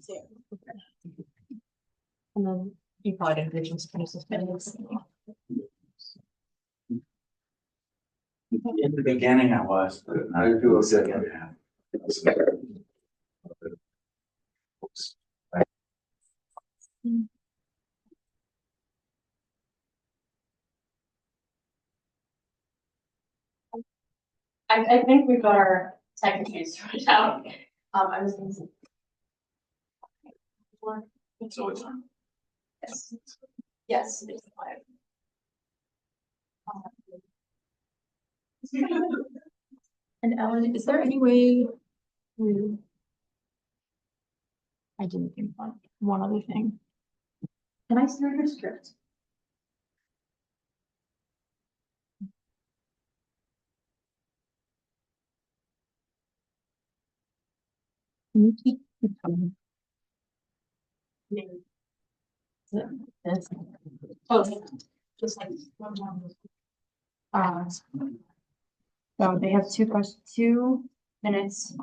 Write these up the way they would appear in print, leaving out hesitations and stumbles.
Zoom. And then you probably didn't just finish this video. In the beginning I was, but I do a second half. I think we've got our tech issues sorted out. I was going to say. So it's on. Yes. Yes. It's live. And Ellen, is there any way to? I didn't think of one other thing. Can I start your script? Can you keep the tone? This. Oh, just like one more. So they have 2 minutes.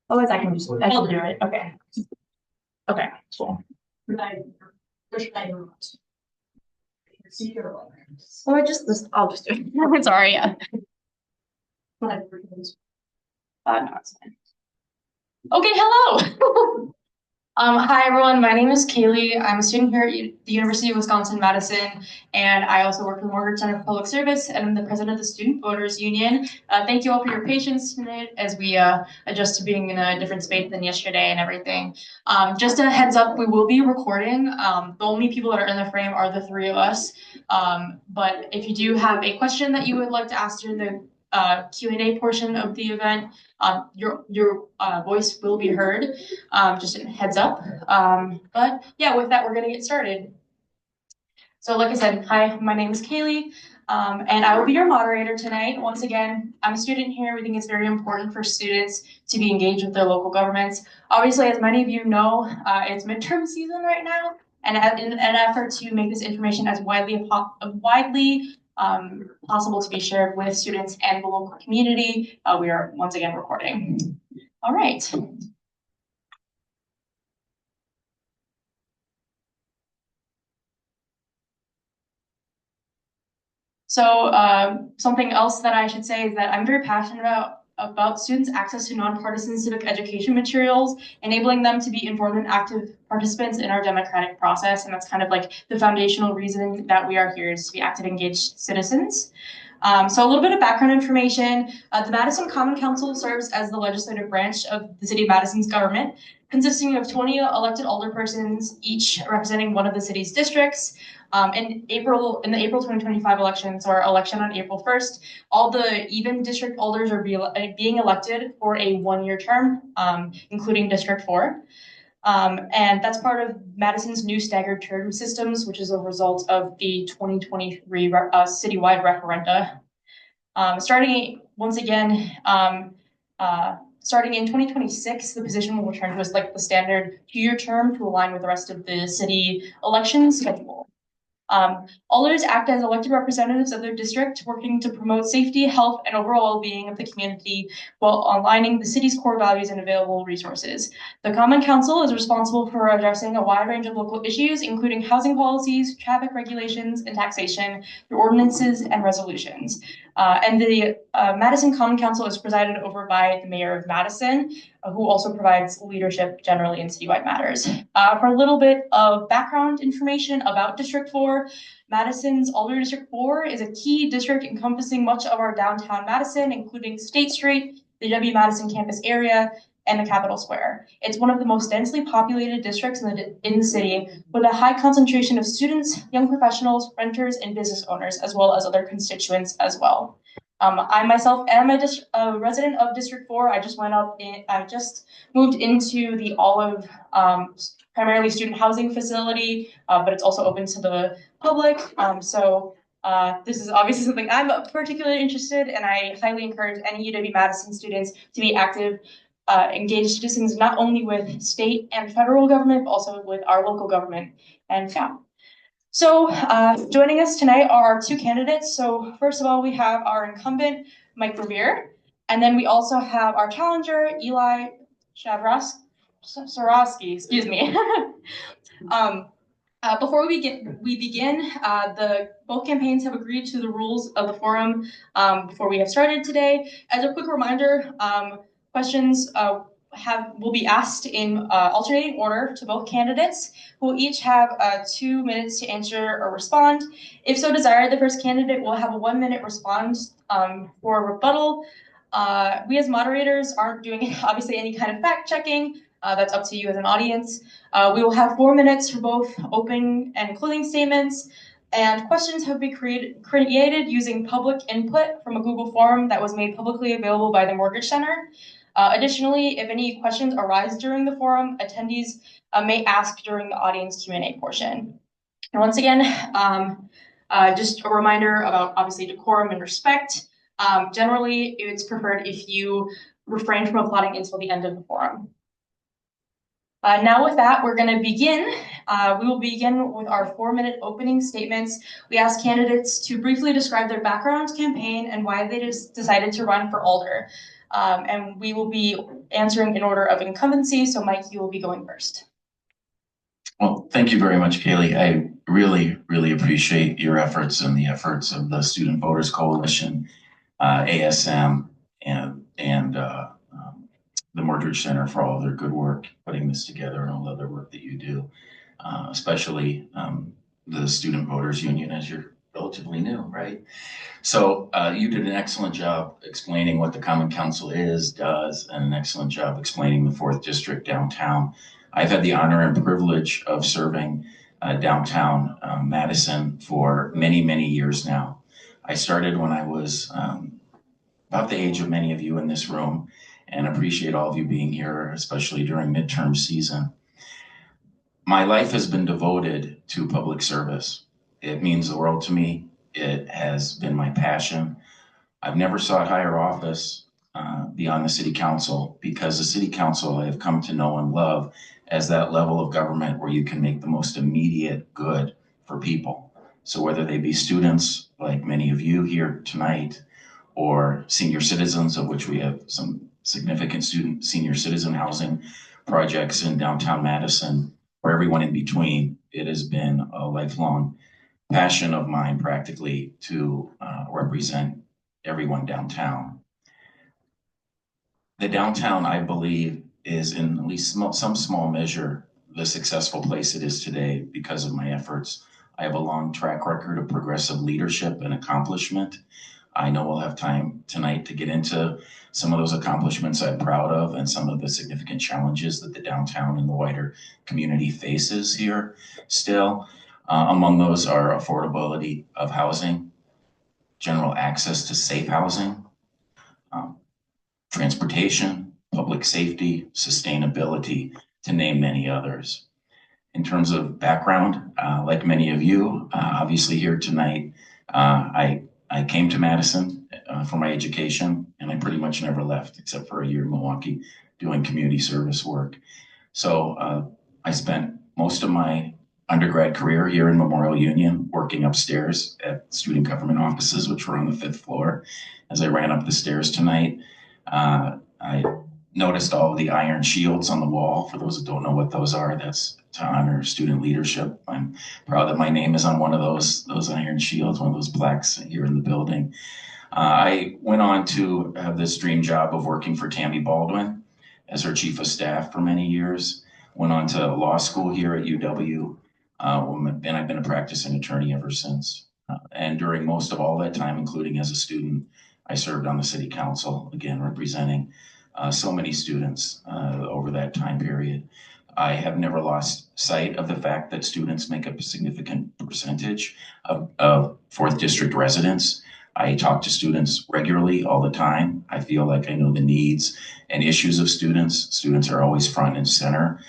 Otherwise, I can do it. Okay. Okay, cool. Or I'll just do it. Sorry, yeah. No, it's fine. Okay, hello. Hi everyone, my name is Kaylee. I'm a student here at the University of Wisconsin-Madison, and I also work for the Morgan Center for Public Service, and I'm the president of the Student Voters Union. Thank you all for your patience tonight as we adjust to being in a different space than yesterday and everything. Just a heads up, we will be recording. The only people that are in the frame are the 3 of us. But if you do have a question that you would like to ask during the Q&A portion of the event, your voice will be heard. Just a heads up. But yeah, with that, we're gonna get started. So like I said, hi, my name is Kaylee, and I will be your moderator tonight. Once again, I'm a student here. We think it's very important for students to be engaged with their local governments. Obviously, as many of you know, it's midterm season right now, and in an effort to make this information as widely possible to be shared with students and the local community, we are once again recording. All right. So something else that I should say is that I'm very passionate about students' access to nonpartisan civic education materials, enabling them to be informed and active participants in our democratic process. And that's kind of like the foundational reason that we are here, is to be active, engaged citizens. So a little bit of background information. The Madison Common Council serves as the legislative branch of the city of Madison's government, consisting of 20 elected alderpersons, each representing one of the city's districts. In the April 2025 elections, or election on April 1st, all the even district alders are being elected for a 1-year term, including District 4. And that's part of Madison's new staggered term systems, which is a result of the 2023 citywide referenda. Starting in 2026, the position will return to as like the standard 2-year term to align with the rest of the city election schedule. Alders act as elected representatives of their district, working to promote safety, health, and overall well-being of the community while aligning the city's core values and available resources. The Common Council is responsible for addressing a wide range of local issues, including housing policies, traffic regulations, and taxation through ordinances and resolutions. And the Madison Common Council is presided over by the Mayor of Madison, who also provides leadership generally in citywide matters. For a little bit of background information about District 4, Madison's Alder District 4 is a key district encompassing much of our downtown Madison, including State Street, the W. Madison campus area, and the Capitol Square. It's one of the most densely populated districts in the city, with a high concentration of students, young professionals, renters, and business owners, as well as other constituents as well. I myself am a resident of District 4. I just moved into the Olive, primarily student housing facility, but it's also open to the public. This is obviously something I'm particularly interested in, and I highly encourage any UW-Madison students to be active, engaged citizens, not only with state and federal government, but also with our local government. And yeah. So joining us tonight are our 2 candidates. So first of all, we have our incumbent, Mike Verveer, and then we also have our challenger, Eli Tsarovsky. Tsarovsky, excuse me. Before we begin, both campaigns have agreed to the rules of the forum before we have started today. As a quick reminder, questions will be asked in alternating order to both candidates, who will each have 2 minutes to answer or respond. If so desired, the first candidate will have a 1-minute response for rebuttal. We as moderators aren't doing obviously any kind of fact checking. That's up to you as an audience. We will have 4 minutes for both opening and closing statements, and questions have been created using public input from a Google form that was made publicly available by the Mortgage Center. Additionally, if any questions arise during the forum, attendees may ask during the audience Q&A portion. And once again, just a reminder about obviously decorum and respect. Generally, it's preferred if you refrain from applauding until the end of the forum. Now with that, we're going to begin. We will begin with our 4-minute opening statements. We ask candidates to briefly describe their background, campaign, and why they decided to run for Alder. And we will be answering in order of incumbency, so Mike, you will be going first. Well, thank you very much, Kaylee. I really, really appreciate your efforts and the efforts of the Student Voters Coalition, ASM, and the Mortgage Center for all of their good work putting this together and all the other work that you do, especially the Student Voters Union, as you're relatively new, right? So you did an excellent job explaining what the Common Council does, and an excellent job explaining the 4th District downtown. I've had the honor and privilege of serving downtown Madison for many, many years now. I started when I was about the age of many of you in this room, and appreciate all of you being here, especially during midterm season. My life has been devoted to public service. It means the world to me. It has been my passion. I've never sought higher office beyond the City Council, because the City Council I have come to know and love as that level of government where you can make the most immediate good for people. So whether they be students, like many of you here tonight, or senior citizens, of which we have some significant senior citizen housing projects in downtown Madison, or everyone in between, it has been a lifelong passion of mine practically to represent everyone downtown. The downtown, I believe, is in at least some small measure the successful place it is today because of my efforts. I have a long track record of progressive leadership and accomplishment. I know we'll have time tonight to get into some of those accomplishments I'm proud of, and some of the significant challenges that the downtown and the wider community faces here still. Among those are affordability of housing, general access to safe housing, transportation, public safety, sustainability, to name many others. In terms of background, like many of you, obviously here tonight, I came to Madison for my education, and I pretty much never left except for a year in Milwaukee doing community service work. So I spent most of my undergrad career here in Memorial Union, working upstairs at student government offices, which were on the 5th floor. As I ran up the stairs tonight, I noticed all of the iron shields on the wall. For those who don't know what those are, that's to honor student leadership. I'm proud that my name is on one of those iron shields, one of those plaques here in the building. I went on to have this dream job of working for Tammy Baldwin as her chief of staff for many years. Went on to law school here at UW, and I've been a practicing attorney ever since. And during most of all that time, including as a student, I served on the City Council, again, representing so many students over that time period. I have never lost sight of the fact that students make up a significant percentage of 4th District residents. I talk to students regularly all the time. I feel like I know the needs and issues of students. Students are always front and center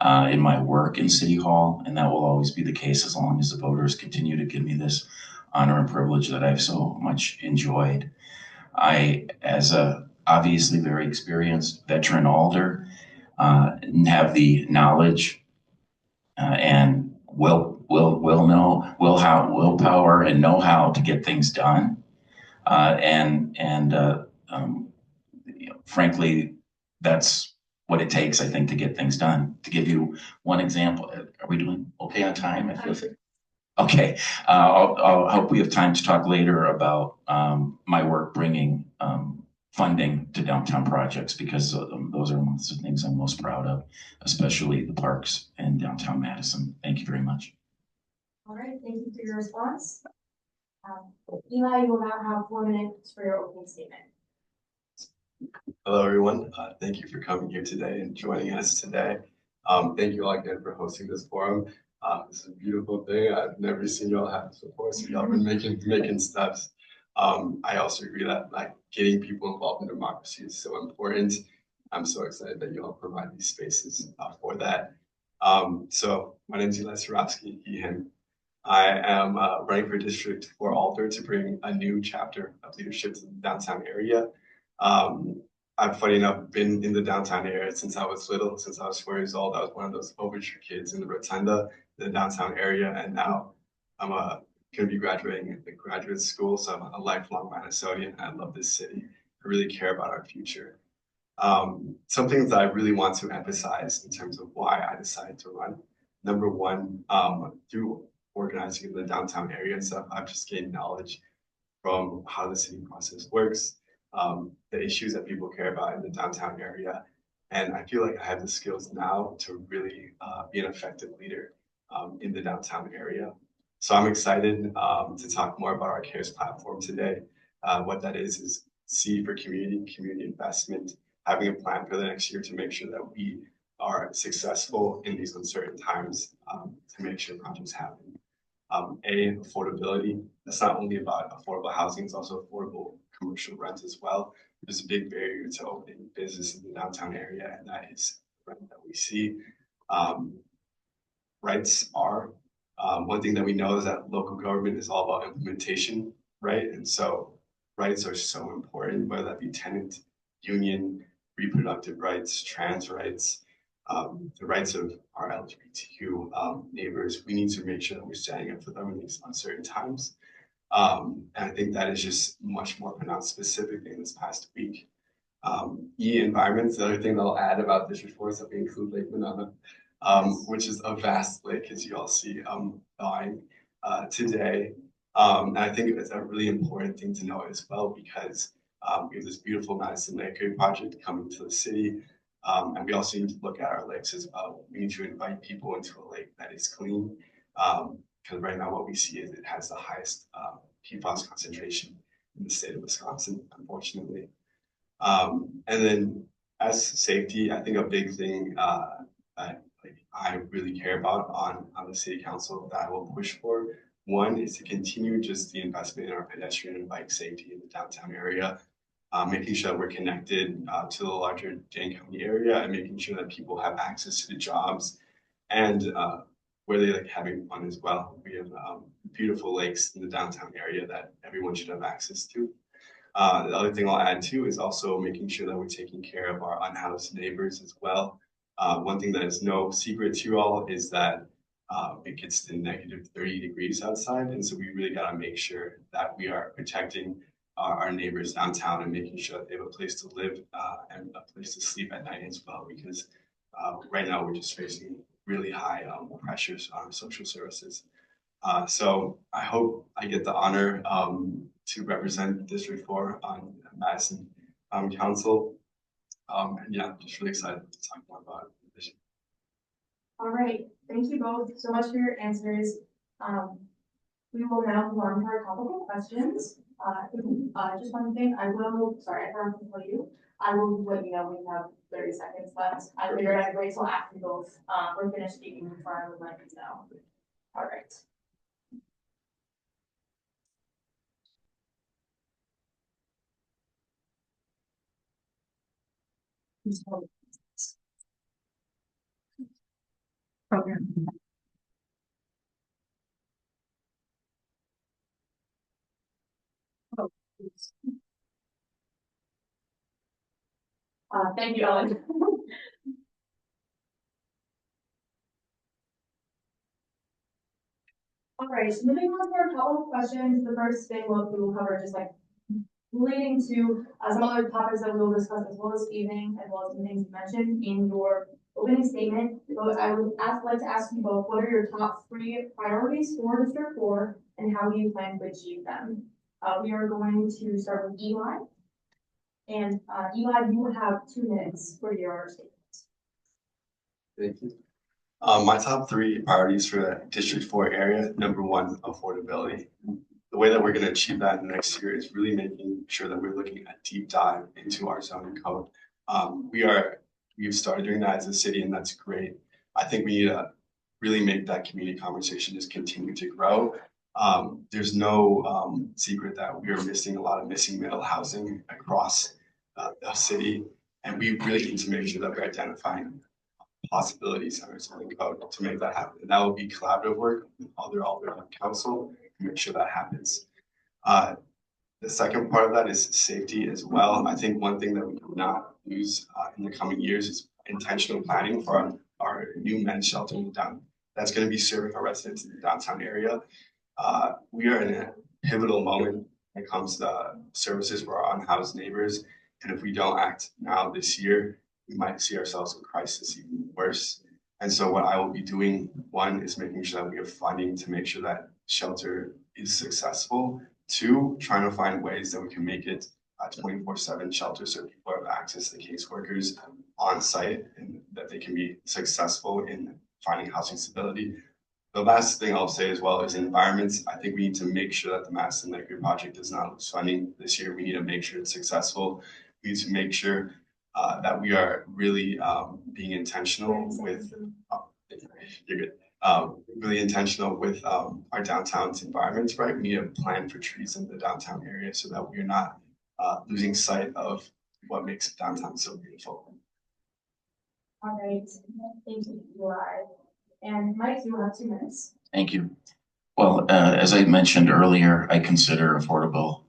in my work in City Hall, and that will always be the case as long as the voters continue to give me this honor and privilege that I've so much enjoyed. I, as a obviously very experienced veteran Alder, have the knowledge and willpower and know-how to get things done. Frankly, that's what it takes, I think, to get things done. To give you one example, are we doing okay on time? I feel okay. I'll hope we have time to talk later about my work bringing funding to downtown projects, because those are amongst the things I'm most proud of, especially the parks in downtown Madison. Thank you very much. All right, thank you for your response. Eli, you will now have 4 minutes for your opening statement. Hello, everyone. Thank you for coming here today and joining us today. Thank you all again for hosting this forum. This is a beautiful thing. I've never seen y'all have this before, so y'all been making steps. I also agree that getting people involved in democracy is so important. I'm so excited that y'all provide these spaces for that. So my name is Eli Tsarovsky, he, him. I am running for district for Alder to bring a new chapter of leadership to the downtown area. I've, funny enough, been in the downtown area since I was little, since I was 4 years old. I was one of those overture kids in the rotunda, in the downtown area, and now I'm going to be graduating at the graduate school, so I'm a lifelong Minnesotan. I love this city. I really care about our future. Some things that I really want to emphasize in terms of why I decided to run. Number one, through organizing in the downtown area and stuff, I've just gained knowledge from how the city process works, the issues that people care about in the downtown area. And I feel like I have the skills now to really be an effective leader in the downtown area. So I'm excited to talk more about our CARES platform today. What that is C for community investment, having a plan for the next year to make sure that we are successful in these uncertain times to make sure projects happen. A, affordability. That's not only about affordable housing, it's also affordable commercial rent as well. There's a big barrier to opening business in the downtown area, and that is rent that we see. Rights are one thing that we know is that local government is all about implementation, right? And so rights are so important, whether that be tenant, union, reproductive rights, trans rights, the rights of our LGBTQ neighbors. We need to make sure that we're standing up for them in these uncertain times. And I think that is just much more pronounced specifically in this past week. E, environments, the other thing that I'll add about District 4 is that we include Lake Monona, which is a vast lake, as you all see thawing today. And I think it's a really important thing to know as well, because we have this beautiful Madison Lake project coming to the city. And we also need to look at our lakes as well. We need to invite people into a lake that is clean, because right now what we see is it has the highest PFAS concentration in the state of Wisconsin, unfortunately. And then as safety, I think a big thing that I really care about on the city council that I will push for, one is to continue just the investment in our pedestrian and bike safety in the downtown area. Making sure that we're connected to the larger Dane County area, and making sure that people have access to the jobs and where they like having fun as well. We have beautiful lakes in the downtown area that everyone should have access to. The other thing I'll add too is also making sure that we're taking care of our unhoused neighbors as well. One thing that is no secret to you all is that it gets to negative 30 degrees outside. And so we really got to make sure that we are protecting our neighbors downtown and making sure that they have a place to live and a place to sleep at night as well, because right now we're just facing really high pressures on social services. So I hope I get the honor to represent District 4 on Madison Council. And yeah, I'm just really excited to talk more about the vision. All right, thank you both so much for your answers. We will now move on to our topical questions. Just one thing, I forgot to tell you, I will let you know when you have 30 seconds left. I figured I'd wait till after you both were finished speaking before I would let you know. All right. Program. Thank you, Ellen. All right, so moving on to our follow-up questions. The first thing we will cover just like relating to some other topics that we will discuss as well this evening, as well as the things you mentioned in your opening statement. So I would like to ask you both, what are your top 3 priorities for District 4 and how do you plan to achieve them? We are going to start with Eli. And Eli, you have 2 minutes for your statement. Thank you. My top 3 priorities for the District 4 area, number 1, affordability. The way that we're going to achieve that next year is really making sure that we're looking at deep dive into our zoning code. We've started doing that as a city, and that's great. I think we need to really make that community conversation just continue to grow. There's no secret that we are missing a lot of missing middle housing across the city, and we really need to make sure that we're identifying possibilities in our zoning code to make that happen. And that will be collaborative work with Alder Council to make sure that happens. The second part of that is safety as well. I think one thing that we cannot lose in the coming years is intentional planning for our new men's shelter in the downtown. That's going to be serving our residents in the downtown area. We are in a pivotal moment when it comes to services for our unhoused neighbors. And if we don't act now this year, we might see ourselves in crisis even worse. And so what I will be doing, 1, is making sure that we have funding to make sure that shelter is successful. 2, trying to find ways that we can make it a 24/7 shelter so people have access to caseworkers on site and that they can be successful in finding housing stability. The last thing I'll say as well is environments. I think we need to make sure that the Madison Lakeview project does not lose funding this year. We need to make sure it's successful. We need to make sure that we are really being intentional with, you're good. Really intentional with our downtown's environments, right? We need a plan for trees in the downtown area so that we're not losing sight of what makes downtown so beautiful. All right, thank you, Eli. And Mike, you have 2 minutes. Thank you. Well, as I mentioned earlier, I consider affordable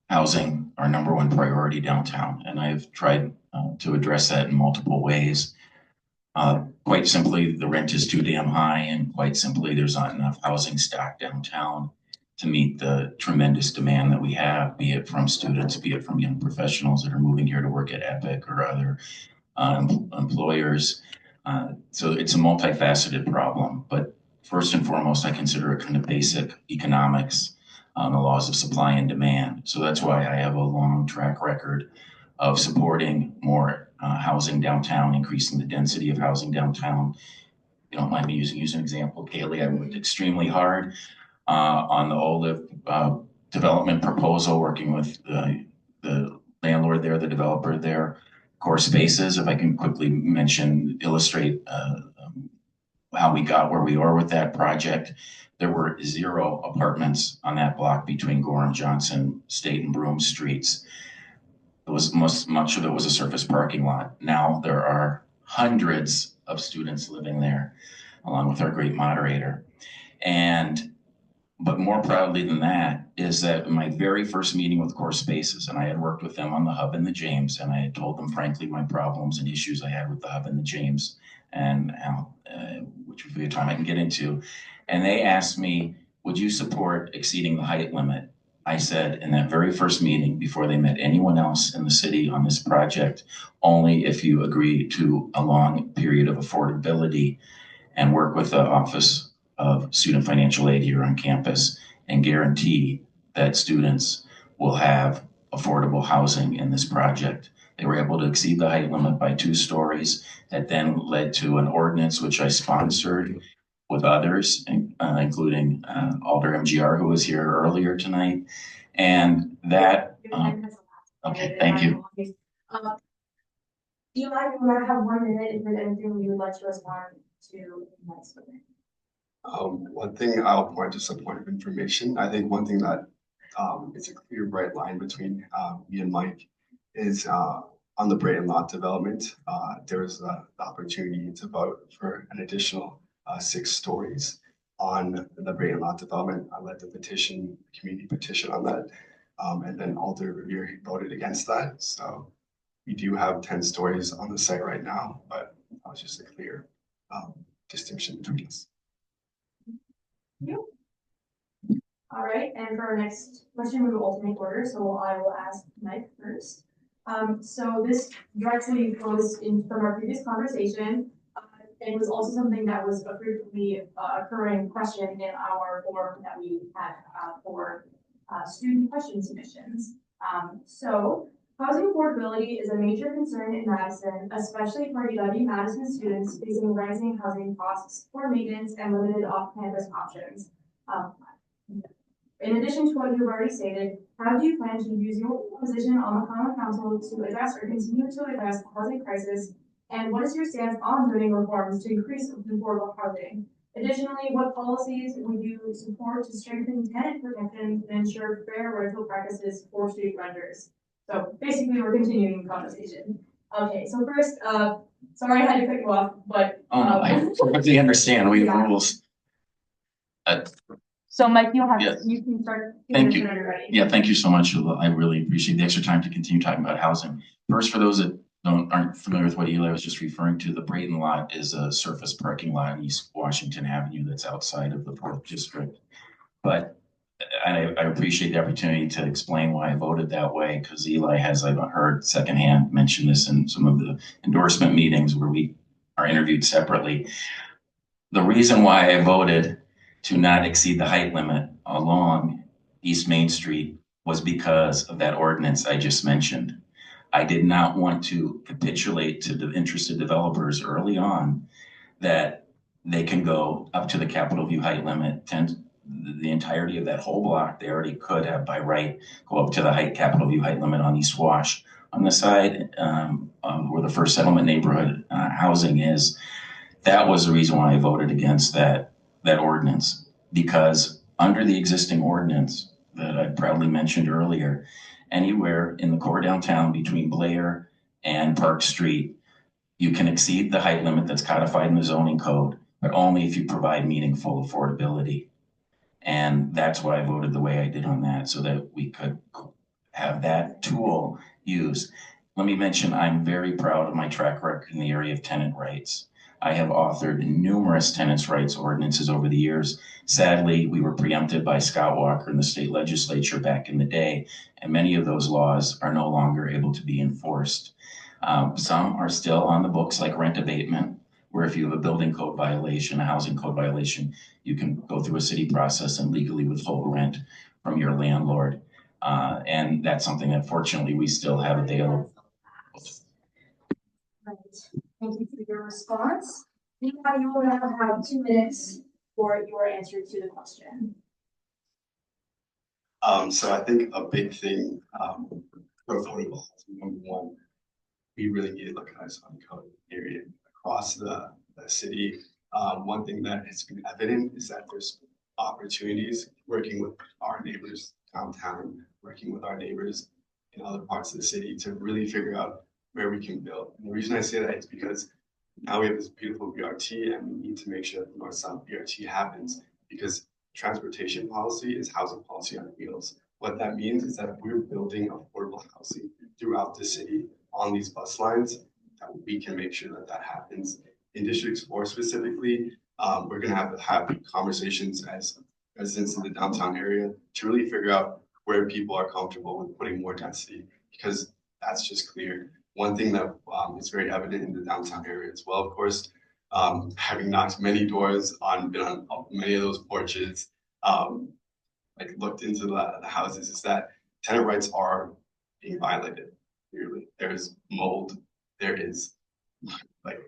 housing our number 1 priority downtown, and I've tried to address that in multiple ways. Quite simply, the rent is too damn high, and quite simply, there's not enough housing stock downtown to meet the tremendous demand that we have, be it from students, be it from young professionals that are moving here to work at Epic or other employers. So it's a multifaceted problem, but first and foremost, I consider it kind of basic economics, the laws of supply and demand. So that's why I have a long track record of supporting more housing downtown, increasing the density of housing downtown. If you don't mind me using an example, Kaylee, I worked extremely hard on the Alder development proposal, working with the landlord there, the developer there, Core Spaces. If I can quickly illustrate how we got where we are with that project. There were 0 apartments on that block between Gorham, Johnson, State, and Broome streets. It was much of it was a surface parking lot. Now there are hundreds of students living there, along with our great moderator. But more proudly than that is that in my very first meeting with Core Spaces, and I had worked with them on the Hub and the James, and I had told them, frankly, my problems and issues I had with the Hub and the James, and which would be a time I can get into. And they asked me, would you support exceeding the height limit? I said in that very first meeting, before they met anyone else in the city on this project, only if you agree to a long period of affordability and work with the Office of Student Financial Aid here on campus and guarantee that students will have affordable housing in this project. They were able to exceed the height limit by 2 stories. That then led to an ordinance which I sponsored with others, including Alder MGR, who was here earlier tonight. And that, okay, thank you. Eli, you might have 1 minute if there's anything you would like to respond to next week. One thing I'll point to some point of information. I think one thing that is a clear bright line between me and Mike is on the Brayton lot development. There was the opportunity to vote for an additional 6 stories on the Brayton lot development. I led the community petition on that. And then Alder Verveer voted against that. So we do have 10 stories on the site right now, but that was just a clear distinction between us. All right, and for our next question, we will alternate order, so I will ask Mike first. So this directly flows in from our previous conversation. It was also something that was a frequently occurring question in our form that we had for student question submissions. So housing affordability is a major concern in Madison, especially for UW-Madison students facing rising housing costs, poor maintenance, and limited off-campus options. In addition to what you've already stated, how do you plan to use your position on the Common Council to address or continue to address the housing crisis? And what is your stance on zoning reforms to increase affordable housing? Additionally, what policies would you support to strengthen tenant protection and ensure fair rental practices for street renters? So basically, we're continuing the conversation. Okay, so first, sorry I had to cut you off, but Oh, no, I perfectly understand. We have rules. So Mike, you'll have, Yes. you can start. Thank you. Whenever you're ready. Yeah, thank you so much. I really appreciate the extra time to continue talking about housing. First, for those that aren't familiar with what Eli was just referring to, the Brayton lot is a surface parking lot in East Washington Avenue that's outside of the 4th District. But I appreciate the opportunity to explain why I voted that way, because Eli has, I've heard secondhand mention this in some of the endorsement meetings where we are interviewed separately. The reason why I voted to not exceed the height limit along East Main Street was because of that ordinance I just mentioned. I did not want to capitulate to the interested developers early on that they can go up to the Capitol View height limit, the entirety of that whole block. They already could have by right go up to the Capitol View height limit on East Wash. On the side where the First Settlement neighborhood housing is, that was the reason why I voted against that ordinance, because under the existing ordinance that I proudly mentioned earlier, anywhere in the core downtown between Blair and Park Street, you can exceed the height limit that's codified in the zoning code, but only if you provide meaningful affordability. And that's why I voted the way I did on that, so that we could have that tool used. Let me mention, I'm very proud of my track record in the area of tenant rights. I have authored numerous tenants' rights ordinances over the years. Sadly, we were preempted by Scott Walker in the state legislature back in the day, and many of those laws are no longer able to be enforced. Some are still on the books, like rent abatement, where if you have a building code violation, a housing code violation, you can go through a city process and legally withhold rent from your landlord. And that's something that fortunately we still have available. Right. Thank you for your response. You will now have 2 minutes for your answer to the question. So I think a big thing for affordable housing, number one, we really need to look at this on code area across the city. One thing that has been evident is that there's opportunities working with our neighbors downtown, working with our neighbors in other parts of the city to really figure out where we can build. And the reason I say that is because now we have this beautiful BRT and we need to make sure that the North-South BRT happens, because transportation policy is housing policy on wheels. What that means is that we're building affordable housing throughout the city on these bus lines, that we can make sure that that happens. In District 4 specifically, we're going to have conversations as residents in the downtown area to really figure out where people are comfortable with putting more density, because that's just clear. One thing that is very evident in the downtown area as well, of course, having knocked many doors been on many of those porches, like looked into the houses, is that tenant rights are being violated. Clearly, there's mold, there is like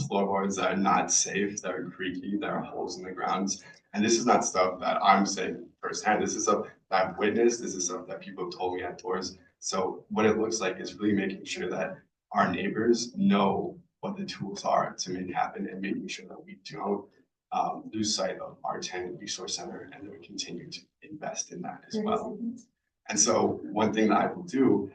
floorboards that are not safe, that are creaky, that are holes in the grounds. And this is not stuff that I'm saying firsthand. This is stuff that I've witnessed. This is stuff that people have told me at doors. So what it looks like is really making sure that our neighbors know what the tools are to make it happen, and making sure that we don't lose sight of our tenant resource center, and that we continue to invest in that as well. And so one thing that I will do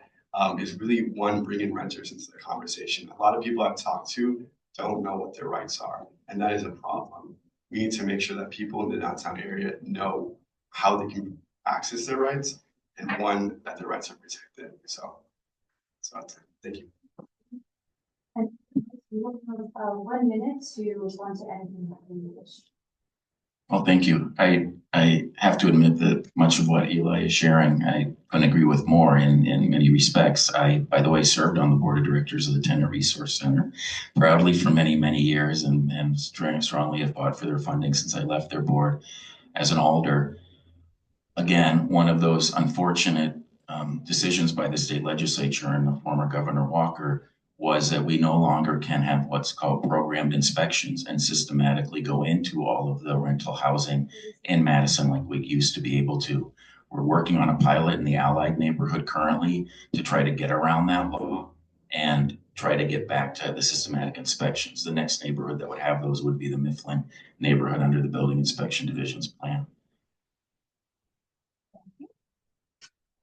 is really, one, bring in renters into the conversation. A lot of people I've talked to don't know what their rights are, and that is a problem. We need to make sure that people in the downtown area know how they can access their rights, and one, that their rights are protected. So that's it. Thank you. And we will have 1 minute to respond to anything that we wish. Well, thank you. I have to admit that much of what Eli is sharing, I couldn't agree with more in many respects. I, by the way, served on the board of directors of the Tenant Resource Center proudly for many, many years and strongly have fought for their funding since I left their board as an alder. Again, one of those unfortunate decisions by the state legislature and the former Governor Walker was that we no longer can have what's called programmed inspections and systematically go into all of the rental housing in Madison like we used to be able to. We're working on a pilot in the Allied neighborhood currently to try to get around that law and try to get back to the systematic inspections. The next neighborhood that would have those would be the Mifflin neighborhood under the Building Inspection Division's plan.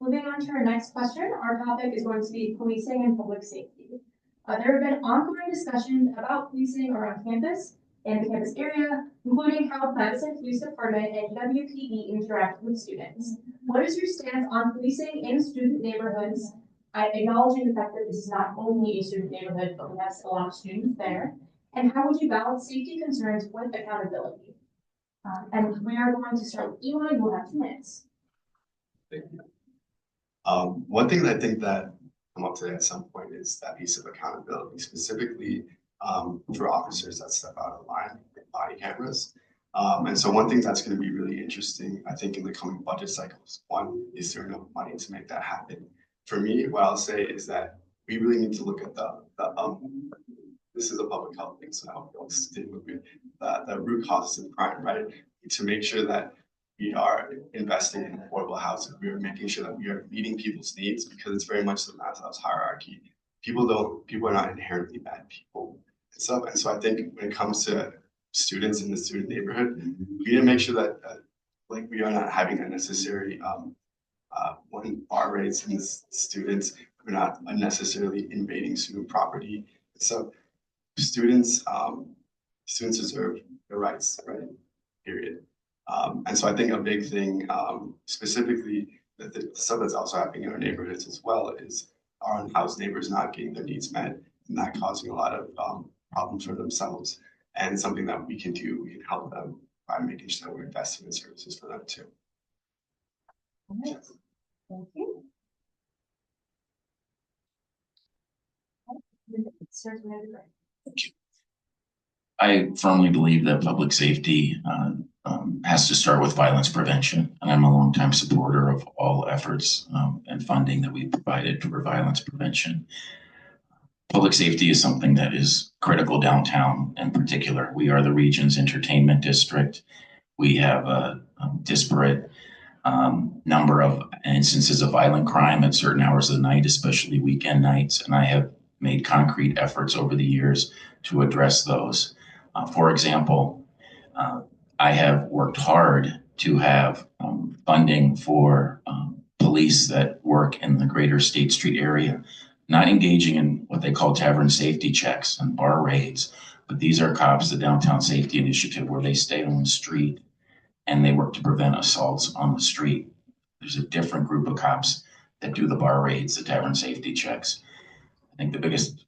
Moving on to our next question, our topic is going to be policing and public safety. There have been ongoing discussions about policing around campus and the campus area, including how Madison Police Department and WPD interact with students. What is your stance on policing in student neighborhoods? Acknowledging the fact that this is not only a student neighborhood, but we have a lot of students there. And how would you balance safety concerns with accountability? And we are going to start with Eli. You will have 2 minutes. Thank you. One thing that I think that come up today at some point is that piece of accountability, specifically for officers that step out of line with body cameras. And so one thing that's going to be really interesting, I think, in the coming budget cycles, one, is there enough money to make that happen? For me, what I'll say is that we really need to look at this is a public health thing, so I hope you'll stick with me, the root causes of crime, right? To make sure that we are investing in affordable housing. We are making sure that we are meeting people's needs, because it's very much the Maslow's hierarchy. People are not inherently bad people. And so I think when it comes to students in the student neighborhood, we need to make sure that like we are not having unnecessary bar raids in students. We're not unnecessarily invading student property. So students deserve their rights, right? Period. And so I think a big thing, specifically, the stuff that's also happening in our neighborhoods as well, is our unhoused neighbors not getting their needs met and that causing a lot of problems for themselves. And something that we can do, we can help them by making sure that we're investing in services for them too. All right. Thank you. I firmly believe that public safety has to start with violence prevention, and I'm a longtime supporter of all efforts and funding that we provided toward violence prevention. Public safety is something that is critical downtown in particular. We are the region's entertainment district. We have a disparate number of instances of violent crime at certain hours of the night, especially weekend nights, and I have made concrete efforts over the years to address those. For example, I have worked hard to have funding for police that work in the greater State Street area, not engaging in what they call tavern safety checks and bar raids, but these are cops, the Downtown Safety Initiative, where they stay on the street and they work to prevent assaults on the street. There's a different group of cops that do the bar raids, the tavern safety checks. I think the biggest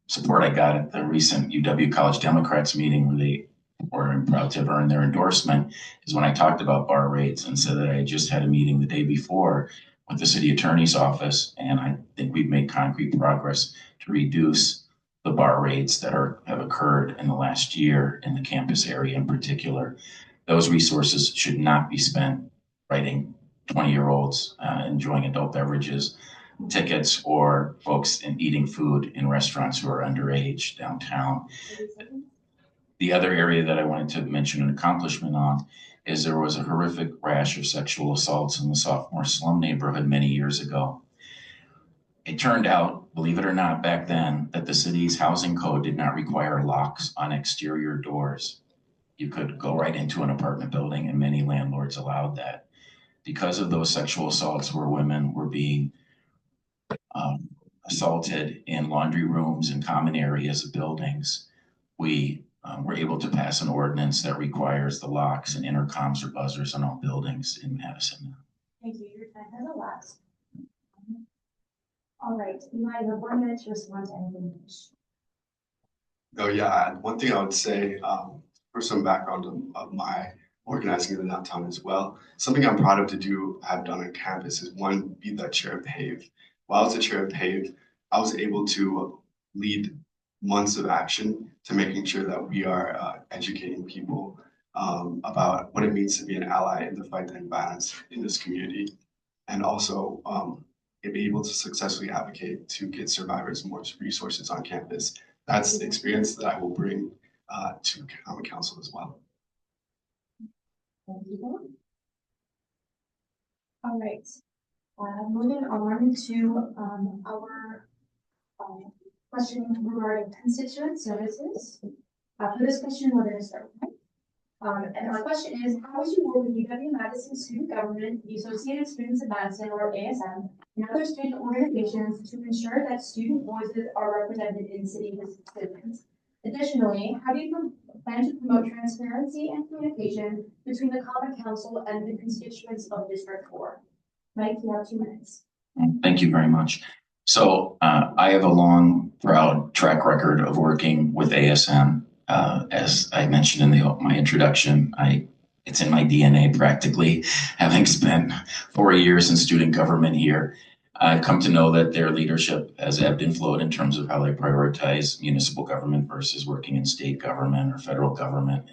support I got at the recent UW College Democrats meeting, where they were proud to have earned their endorsement, is when I talked about bar raids and said that I just had a meeting the day before with the city attorney's office, and I think we've made concrete progress to reduce the bar raids that have occurred in the last year in the campus area in particular. Those resources should not be spent writing 20-year-olds enjoying adult beverages tickets, or folks eating food in restaurants who are underage downtown. The other area that I wanted to mention an accomplishment on is there was a horrific rash of sexual assaults in the sophomore slum neighborhood many years ago. It turned out, believe it or not, back then, that the city's housing code did not require locks on exterior doors. You could go right into an apartment building, and many landlords allowed that. Because of those sexual assaults where women were being assaulted in laundry rooms and common areas of buildings, we were able to pass an ordinance that requires the locks and intercoms or buzzers in all buildings in Madison. Thank you. Your time has elapsed. All right, Eli, you have 1 minute to respond to anything. Oh yeah, one thing I would say for some background of my organizing in the downtown as well. Something I'm proud of to do, have done on campus is one, be the chair of PAVE. While I was the chair of PAVE, I was able to lead months of action to making sure that we are educating people about what it means to be an ally in the fight to end violence in this community, and also be able to successfully advocate to get survivors more resources on campus. That's the experience that I will bring to common council as well. Thank you. All right, moving on to our question regarding constituent services. For this question, we're going to start with Mike. And our question is, how would you work with UW-Madison student government, the Associated Students of Madison, or ASM, and other student organizations to ensure that student voices are represented in city decisions? Additionally, how do you plan to promote transparency and communication between the Common Council and the constituents of District 4? Mike, you have 2 minutes. Thank you very much. So I have a long, proud track record of working with ASM. As I mentioned in my introduction, it's in my DNA practically, having spent 4 years in student government here. I've come to know that their leadership has ebbed and flowed in terms of how they prioritize municipal government versus working in state government or federal government.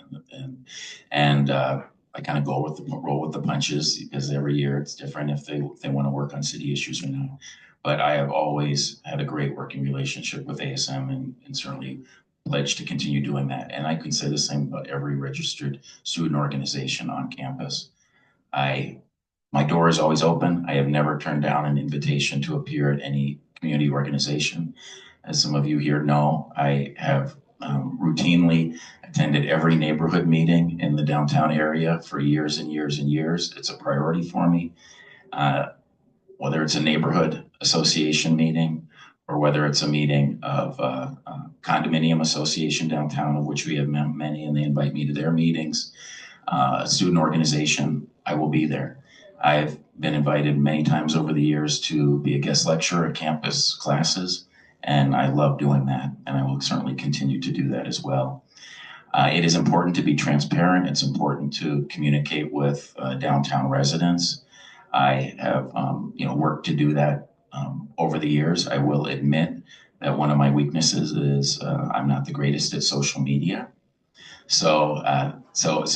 And I kind of roll with the punches, because every year it's different if they want to work on city issues or not. But I have always had a great working relationship with ASM and certainly pledged to continue doing that. And I can say the same about every registered student organization on campus. My door is always open. I have never turned down an invitation to appear at any community organization. As some of you here know, I have routinely attended every neighborhood meeting in the downtown area for years and years and years. It's a priority for me. Whether it's a neighborhood association meeting or whether it's a meeting of condominium association downtown, of which we have many, and they invite me to their meetings, a student organization, I will be there. I've been invited many times over the years to be a guest lecturer at campus classes, and I love doing that, and I will certainly continue to do that as well. It is important to be transparent. It's important to communicate with downtown residents. I have worked to do that over the years. I will admit that one of my weaknesses is I'm not the greatest at social media. So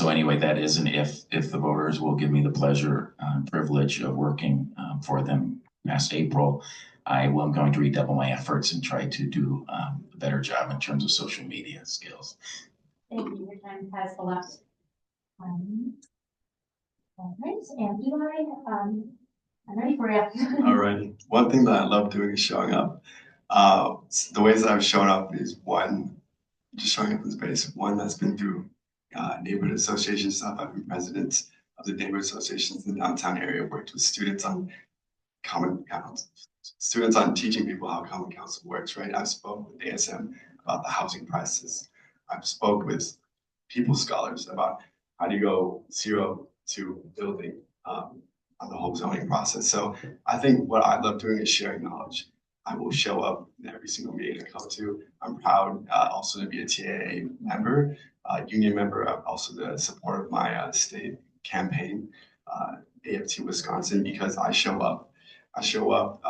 anyway, that is an if the voters will give me the pleasure and privilege of working for them past April, I'm going to redouble my efforts and try to do a better job in terms of social media skills. Thank you. Your time has elapsed. All right, and Eli, I'm ready for you. All right. One thing that I love doing is showing up. The ways that I've shown up is one, just showing up in space. One, that's been through neighborhood association stuff. I've been president of the neighborhood associations in the downtown area, worked with students on teaching people how common council works, right? I've spoken with ASM about the housing prices. I've spoke with people scholars about how do you go 0 to building on the whole zoning process. So I think what I love doing is sharing knowledge. I will show up in every single meeting I come to. I'm proud also to be a TAA member, union member. I'm also the support of my state campaign, AFT Wisconsin, because I show up. I show up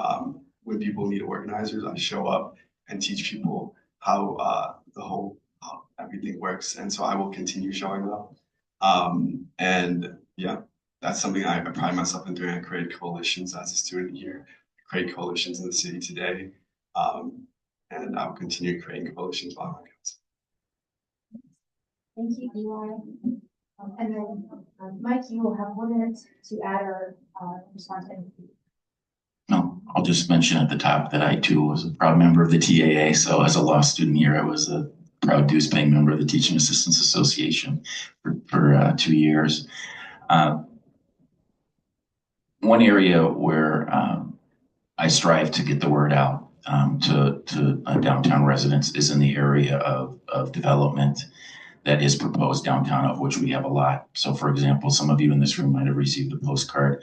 when people need organizers. I show up and teach people how how everything works. And so I will continue showing up. And yeah, that's something I pride myself in doing. I create coalitions as a student here, create coalitions in the city today. And I'll continue creating coalitions while I'm on council. Thank you, Eli. And then Mike, you will have 1 minute to add or respond to anything. No, I'll just mention at the top that I too was a proud member of the TAA. So as a law student here, I was a proud dues paying member of the Teaching Assistants Association for 2 years. One area where I strive to get the word out to downtown residents is in the area of development that is proposed downtown, of which we have a lot. So for example, some of you in this room might have received a postcard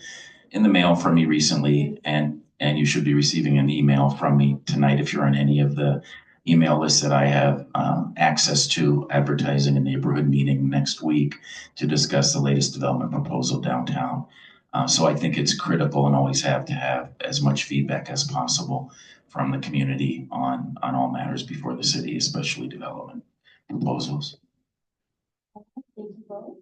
in the mail from me recently, and you should be receiving an email from me tonight if you're on any of the email list that I have access to, advertising a neighborhood meeting next week to discuss the latest development proposal downtown. So I think it's critical and always have to have as much feedback as possible from the community on all matters before the city, especially development proposals. Thank you both.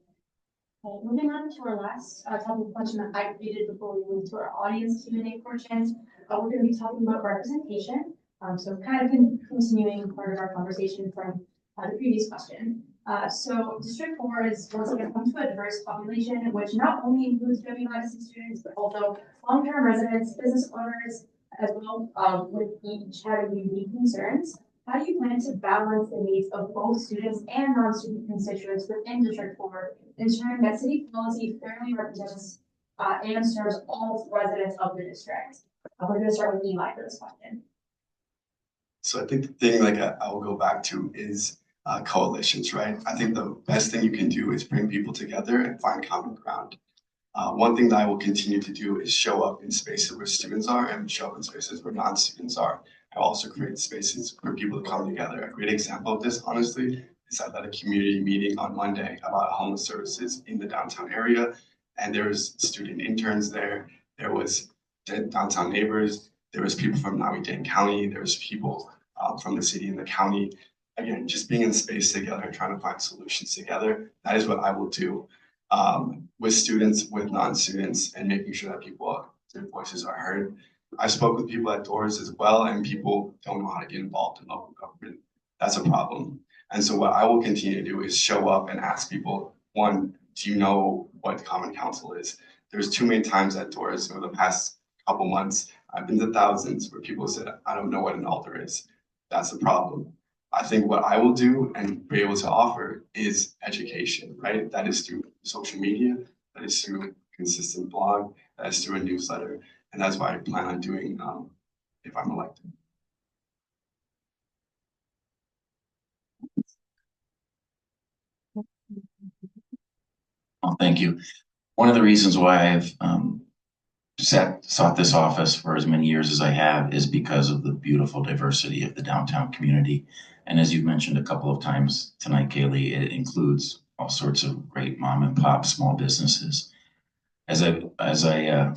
Okay, moving on to our last topic question that I created before we move to our audience Q&A portion. We're going to be talking about representation. So kind of continuing part of our conversation from the previous question. So District 4 is once again home to a diverse population, which not only includes W-Madison students, but also long-term residents, business owners, as well, with each having unique concerns. How do you plan to balance the needs of both students and non-student constituents within District 4, ensuring that city policy fairly represents and serves all residents of the district? We're going to start with Eli for this question. So I think the thing like I will go back to is coalitions, right? I think the best thing you can do is bring people together and find common ground. One thing that I will continue to do is show up in spaces where students are and show up in spaces where non-students are. I also create spaces for people to come together. A great example of this, honestly, is I had a community meeting on Monday about homeless services in the downtown area, and there was student interns there. There was downtown neighbors. There was people from Miami-Dade County. There was people from the city and the county. Again, just being in space together and trying to find solutions together. That is what I will do with students, with non-students, and making sure that people, their voices are heard. I spoke with people at doors as well, and people don't know how to get involved in local government. That's a problem. And so what I will continue to do is show up and ask people, one, do you know what Common Council is? There's too many times at doors over the past couple months. I've been to thousands where people said, I don't know what an Alder is. That's the problem. I think what I will do and be able to offer is education, right? That is through social media, that is through consistent blog, that is through a newsletter. And that's what I plan on doing if I'm elected. Well, thank you. One of the reasons why I've sought this office for as many years as I have is because of the beautiful diversity of the downtown community. And as you've mentioned a couple of times tonight, Kaylee, it includes all sorts of great mom and pop small businesses. As I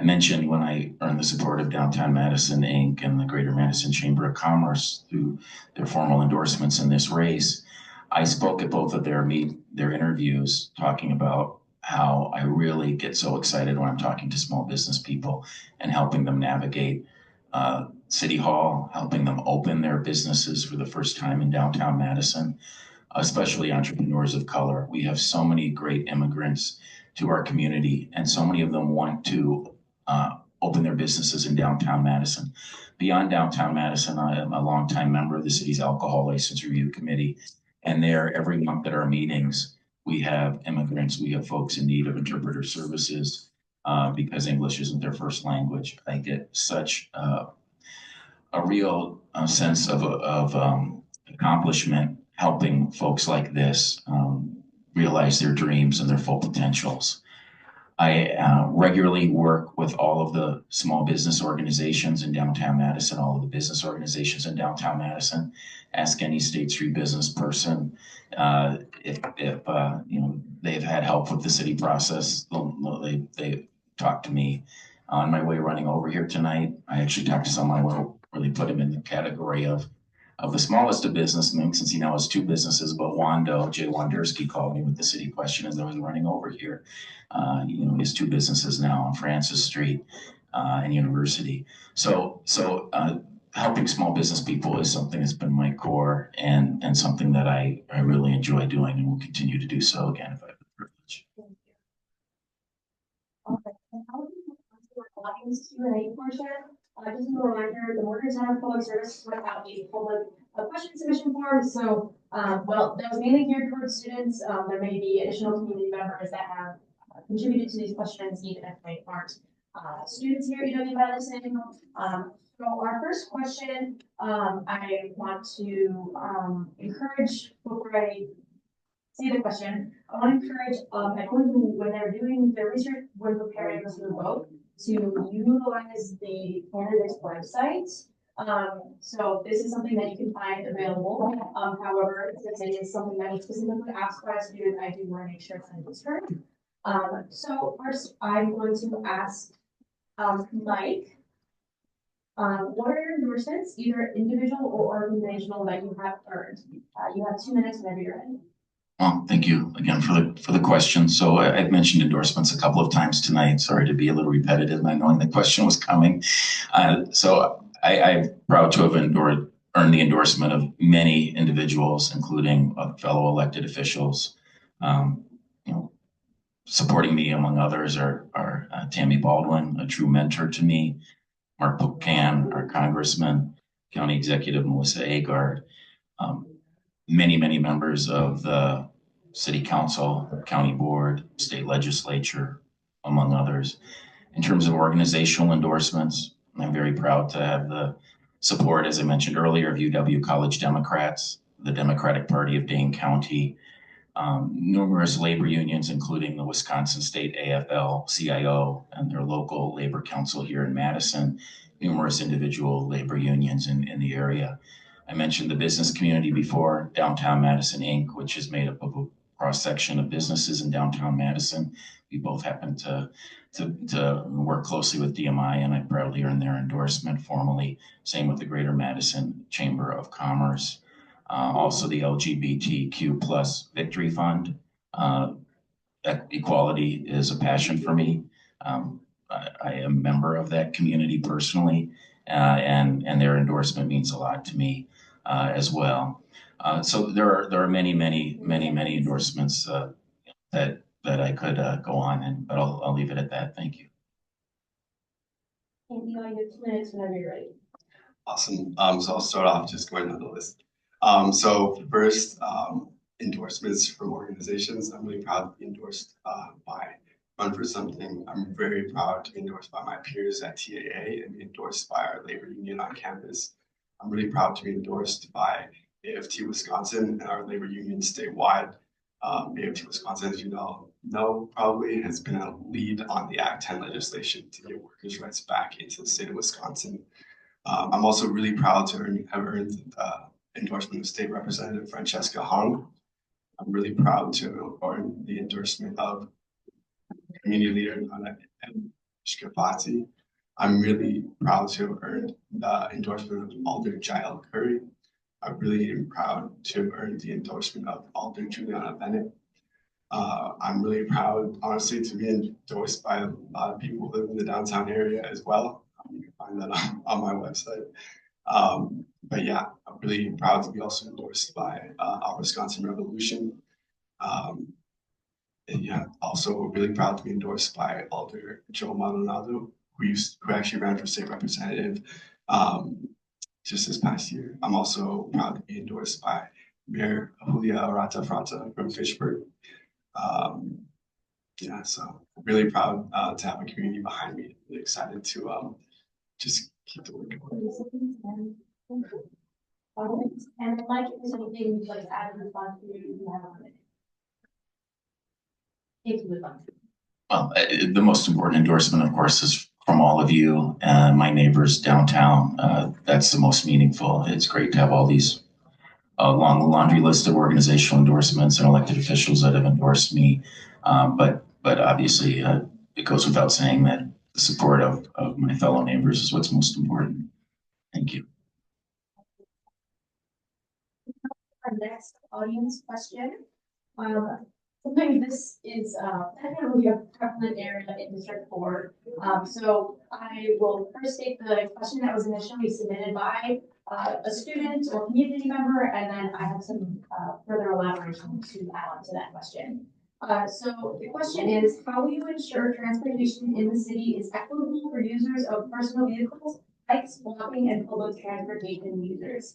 mentioned, when I earned the support of Downtown Madison Inc. and the Greater Madison Chamber of Commerce through their formal endorsements in this race, I spoke at both of their interviews talking about how I really get so excited when I'm talking to small business people and helping them navigate City Hall, helping them open their businesses for the first time in downtown Madison, especially entrepreneurs of color. We have so many great immigrants to our community, and so many of them want to open their businesses in downtown Madison. Beyond downtown Madison, I am a longtime member of the city's Alcohol License Review Committee, and there every month at our meetings, we have immigrants, we have folks in need of interpreter services because English isn't their first language. I get such a real sense of accomplishment helping folks like this realize their dreams and their full potentials. I regularly work with all of the small business organizations in downtown Madison, all of the business organizations in downtown Madison. Ask any State Street business person if you know they've had help with the city process. They talk to me on my way running over here tonight. I actually talked to someone who really put him in the category of the smallest of businessmen, since he now has two businesses, but Wando, Jay Wandersky, called me with the city question as I was running over here. You know, he has two businesses now on Francis Street and University. So helping small business people is something that's been my core and something that I really enjoy doing and will continue to do so again if I have the privilege. Okay, and how would you answer our audience Q&A portion? Just a reminder, the Morgan Center Public Service put out a public question submission form. So, well, that was mainly geared towards students. There may be additional community members that have contributed to these questions, even if they aren't students here at UW-Madison. So our first question, I want to encourage, before I say the question, I want to encourage everyone who, when they're doing their research, when preparing for the vote, to utilize the candidate's website So this is something that you can find available. However, since it is something that was specifically asked by a student, I do want to make sure that it's heard. So first, I'm going to ask, Mike, what are your endorsements, either individual or organizational, that you have earned? You have 2 minutes whenever you're ready. Well, thank you again for the question. So I've mentioned endorsements a couple of times tonight. Sorry to be a little repetitive, not knowing the question was coming. So I'm proud to have earned the endorsement of many individuals, including fellow elected officials. You know, supporting me, among others, are Tammy Baldwin, a true mentor to me, Mark Pocan, our congressman, County Executive Melissa Agard, many members of the City Council, County Board, State Legislature, among others. In terms of organizational endorsements, I'm very proud to have the support, as I mentioned earlier, of UW College Democrats, the Democratic Party of Dane County, numerous labor unions, including the Wisconsin State AFL-CIO and their local labor council here in Madison, numerous individual labor unions in the area. I mentioned the business community before, Downtown Madison Inc., which is made up of a cross-section of businesses in downtown Madison. We both happen to work closely with DMI, and I proudly earned their endorsement formally. Same with the Greater Madison Chamber of Commerce. Also the LGBTQ plus Victory Fund. Equality is a passion for me. I am a member of that community personally, and their endorsement means a lot to me as well. So there are many endorsements that I could go on, but I'll leave it at that. Thank you. And you have 2 minutes whenever you're ready. Awesome. So I'll start off just going down the list. So first, endorsements from organizations. I'm really proud to be endorsed by Run for Something. I'm very proud to be endorsed by my peers at TAA and be endorsed by our labor union on campus. I'm really proud to be endorsed by AFT Wisconsin and our labor union statewide. AFT Wisconsin, as you know, probably has been a lead on the Act 10 legislation to get workers' rights back into the state of Wisconsin. I'm also really proud to have earned the endorsement of State Representative Francesca Hong. I'm really proud to earn the endorsement of Community Leader Shkafati. I'm really proud to have earned the endorsement of Alder Jael Curry. I really am proud to have earned the endorsement of Alder Juliana Bennett. I'm really proud, honestly, to be endorsed by a lot of people who live in the downtown area as well. You can find that on my website. But yeah, I'm really proud to be also endorsed by our Wisconsin Revolution. And yeah, also really proud to be endorsed by Alder Joe Maldonado, who actually ran for state representative just this past year. I'm also proud to be endorsed by Mayor Julia Arata Frata from Fitchburg. Yeah, so really proud to have a community behind me. Really excited to just keep the work going. And Mike, is there anything you'd like to add in response to you have on it? If you would like to. Well, the most important endorsement, of course, is from all of you and my neighbors downtown. That's the most meaningful. It's great to have all these long laundry list of organizational endorsements and elected officials that have endorsed me. But obviously, it goes without saying that the support of my fellow neighbors is what's most important. Thank you. Our next audience question. Something this is technically a prevalent area in District 4. So I will first state the question that was initially submitted by a student or community member, and then I have some further elaboration to add on to that question. So the question is, how will you ensure transportation in the city is equitable for users of personal vehicles, bikes, walking, and public transportation users?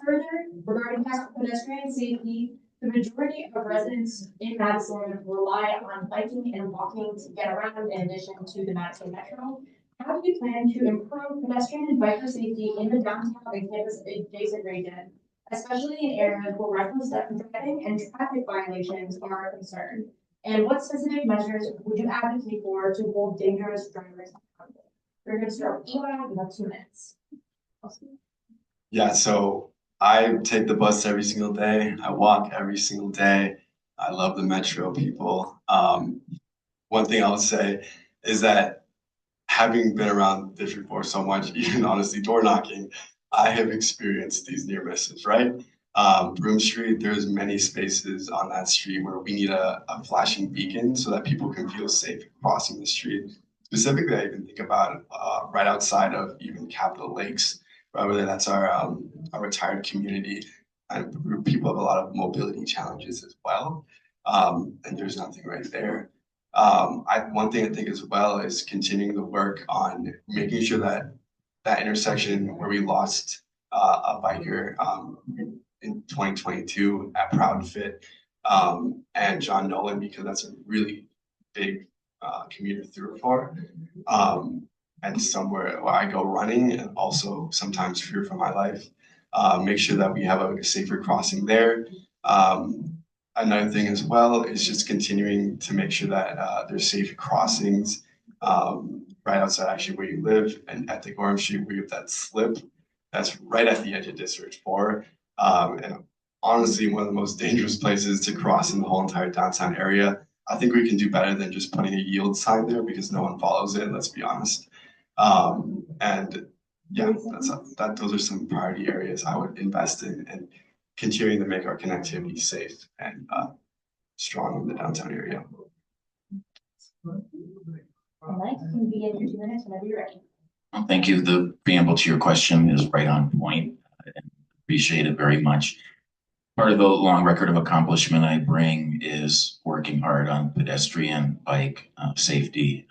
Further, regarding pedestrian safety, the majority of residents in Madison rely on biking and walking to get around in addition to the Madison Metro. How do you plan to improve pedestrian and biker safety in the downtown and campus adjacent region, especially in areas where reckless driving and traffic violations are a concern? And what specific measures would you advocate for to hold dangerous drivers accountable? We're going to start with Eli. We have 2 minutes. Yeah, so I take the bus every single day. I walk every single day. I love the metro people. One thing I'll say is that having been around District 4 so much, even honestly door knocking, I have experienced these near misses, right? Broome Street, there's many spaces on that street where we need a flashing beacon so that people can feel safe crossing the street. Specifically, I even think about right outside of even Capitol Lakes, right, whether that's our retired community, and people have a lot of mobility challenges as well. And there's nothing right there. One thing I think as well is continuing the work on making sure that that intersection where we lost a biker in 2022 at Proud Fit and John Nolan, because that's a really big commuter thoroughfare. And somewhere where I go running and also sometimes fear for my life. Make sure that we have a safer crossing there. Another thing as well is just continuing to make sure that there's safe crossings right outside actually where you live, and at the Gorham Street where you have that slip that's right at the edge of District 4. And honestly, one of the most dangerous places to cross in the whole entire downtown area. I think we can do better than just putting a yield sign there because no one follows it, let's be honest. And yeah, those are some priority areas I would invest in and continuing to make our connectivity safe and strong in the downtown area. Mike, you can begin your 2 minutes whenever you're ready. Thank you. The preamble to your question is right on point. I appreciate it very much. Part of the long record of accomplishment I bring is working hard on pedestrian bike safety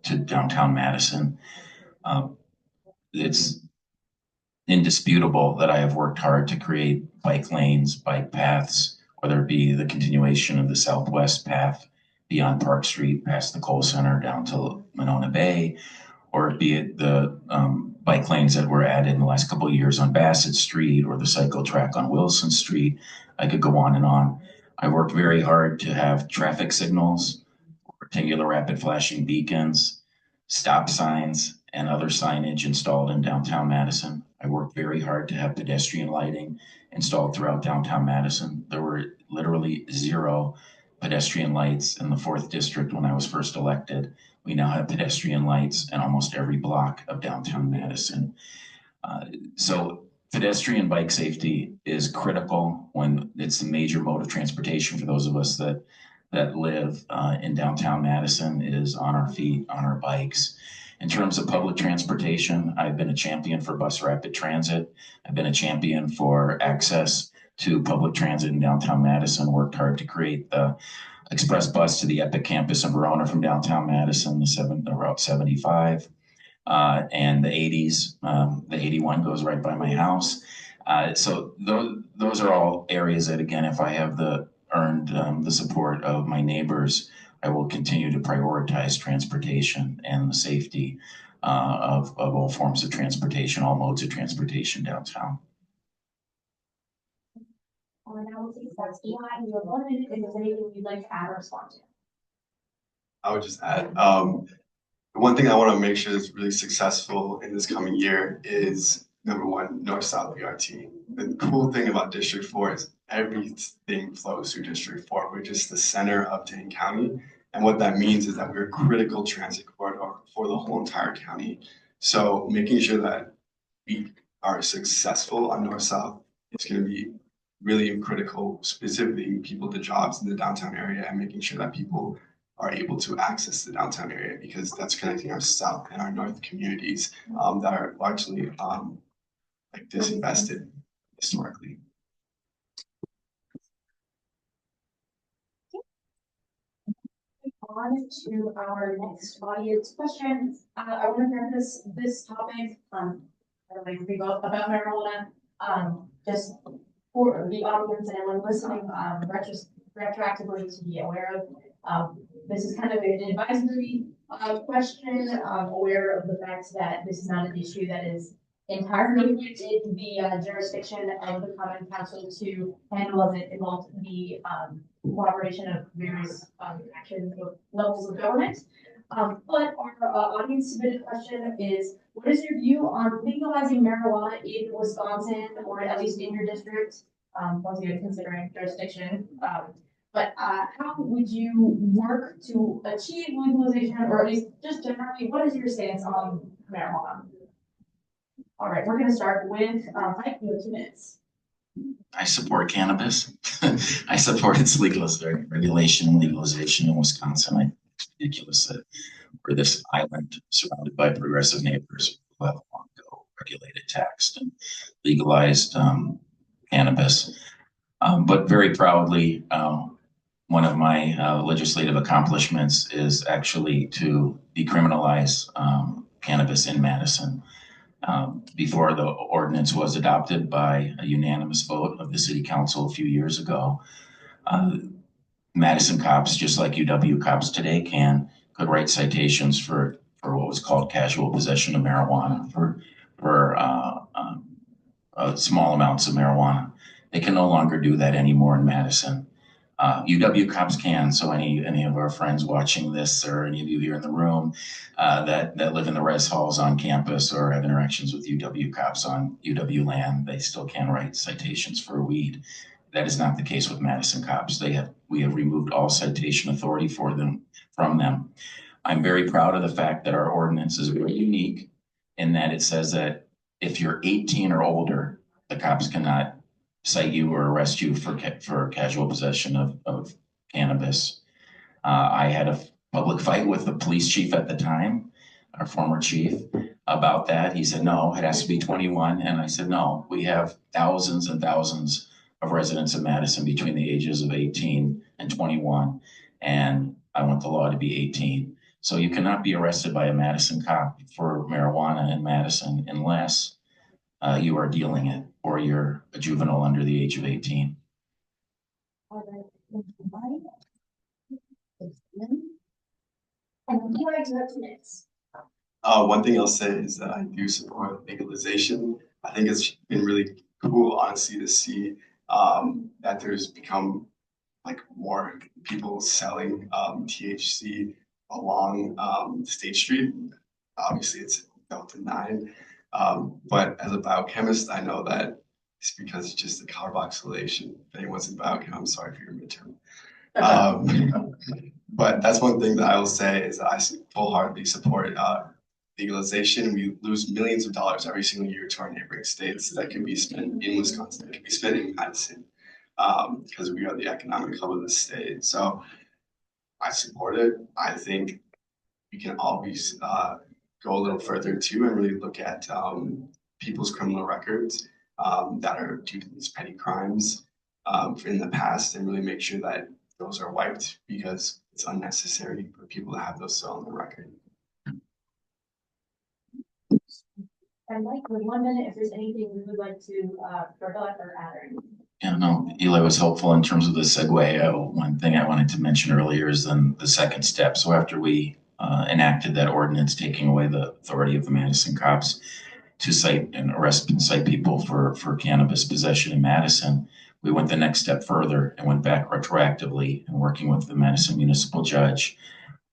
to downtown Madison. It's indisputable that I have worked hard to create bike lanes, bike paths, whether it be the continuation of the Southwest path beyond Park Street, past the Cole Center down to Monona Bay, or be it the bike lanes that were added in the last couple of years on Bassett Street or the cycle track on Wilson Street. I could go on and on. I worked very hard to have traffic signals, rectangular rapid flashing beacons, stop signs, and other signage installed in downtown Madison. I worked very hard to have pedestrian lighting installed throughout downtown Madison. There were literally 0 pedestrian lights in the 4th district when I was first elected. We now have pedestrian lights in almost every block of downtown Madison. So pedestrian bike safety is critical when it's a major mode of transportation for those of us that live in downtown Madison is on our feet, on our bikes. In terms of public transportation, I've been a champion for bus rapid transit. I've been a champion for access to public transit in downtown Madison, worked hard to create the express bus to the Epic campus in Verona from downtown Madison, the Route 75. And the 80s, the 81 goes right by my house. So those are all areas that, again, if I have earned the support of my neighbors, I will continue to prioritize transportation and the safety of all forms of transportation, all modes of transportation downtown. Now we'll take Tsarovsky. You have 1 minute if there's anything you'd like to add or respond to. I would just add, one thing I want to make sure is really successful in this coming year is number 1, North-South BRT. The cool thing about District 4 is everything flows through District 4. We're just the center of Dane County. And what that means is that we're a critical transit corridor for the whole entire county. So making sure that we are successful on North-South is going to be really critical, specifically people to jobs in the downtown area and making sure that people are able to access the downtown area because that's connecting our south and our north communities that are largely like disinvested historically. On to our next audience question. I want to preface this topic. I don't know if about marijuana. Just for the audience and anyone listening, retroactively to be aware of. This is kind of an advisory question. Aware of the fact that this is not an issue that is entirely within the jurisdiction of the Common Council to handle as it involves the cooperation of various actions of levels of government. But our audience submitted question is, what is your view on legalizing marijuana in Wisconsin or at least in your district? Once again, considering jurisdiction. How would you work to achieve legalization or at least just generally, what is your stance on marijuana? All right, we're gonna start with, Mike, you have 2 minutes. I support cannabis. I support its regulation and legalization in Wisconsin. I think it's ridiculous that we're this island surrounded by progressive neighbors who have long ago regulated, taxed, and legalized cannabis. But very proudly, one of my legislative accomplishments is actually to decriminalize cannabis in Madison. Before the ordinance was adopted by a unanimous vote of the city council a few years ago, Madison cops, just like UW cops today could write citations for what was called casual possession of marijuana for small amounts of marijuana. They can no longer do that anymore in Madison. UW cops can. So any of our friends watching this, or any of you here in the room that live in the res halls on campus or have interactions with UW cops on UW land, they still can write citations for weed. That is not the case with Madison cops. We have removed all citation authority from them. I'm very proud of the fact that our ordinance is very unique in that it says that if you're 18 or older, the cops cannot cite you or arrest you for casual possession of cannabis. I had a public fight with the police chief at the time, our former chief, about that. He said, no, it has to be 21. And I said, no, we have thousands and thousands of residents of Madison between the ages of 18 and 21. And I want the law to be 18. So you cannot be arrested by a Madison cop for marijuana in Madison unless you are dealing it or you're a juvenile under the age of 18. All right, thank you, Mike. And you have 2 minutes. One thing I'll say is that I do support legalization. I think it's been really cool, honestly, to see that there's become like more people selling THC along State Street. Obviously, it's Delta 9. But as a biochemist, I know that it's because it's just a carboxylation. If anyone's in biochem, I'm sorry for your midterm. But that's one thing that I will say is I full-heartedly support legalization. We lose millions of dollars every single year to our neighboring states that can be spent in Wisconsin, that can be spent in Madison, because we are the economic hub of the state. So I support it. I think we can always go a little further too and really look at people's criminal records that are due to these petty crimes in the past and really make sure that those are wiped because it's unnecessary for people to have those still on the record. And Mike, with 1 minute, if there's anything we would like to rebut or add or anything. Yeah, no, Eli was helpful in terms of the segue. One thing I wanted to mention earlier is then the second step. So after we enacted that ordinance taking away the authority of the Madison cops to cite and arrest and cite people for cannabis possession in Madison, we went the next step further and went back retroactively and working with the Madison municipal judge,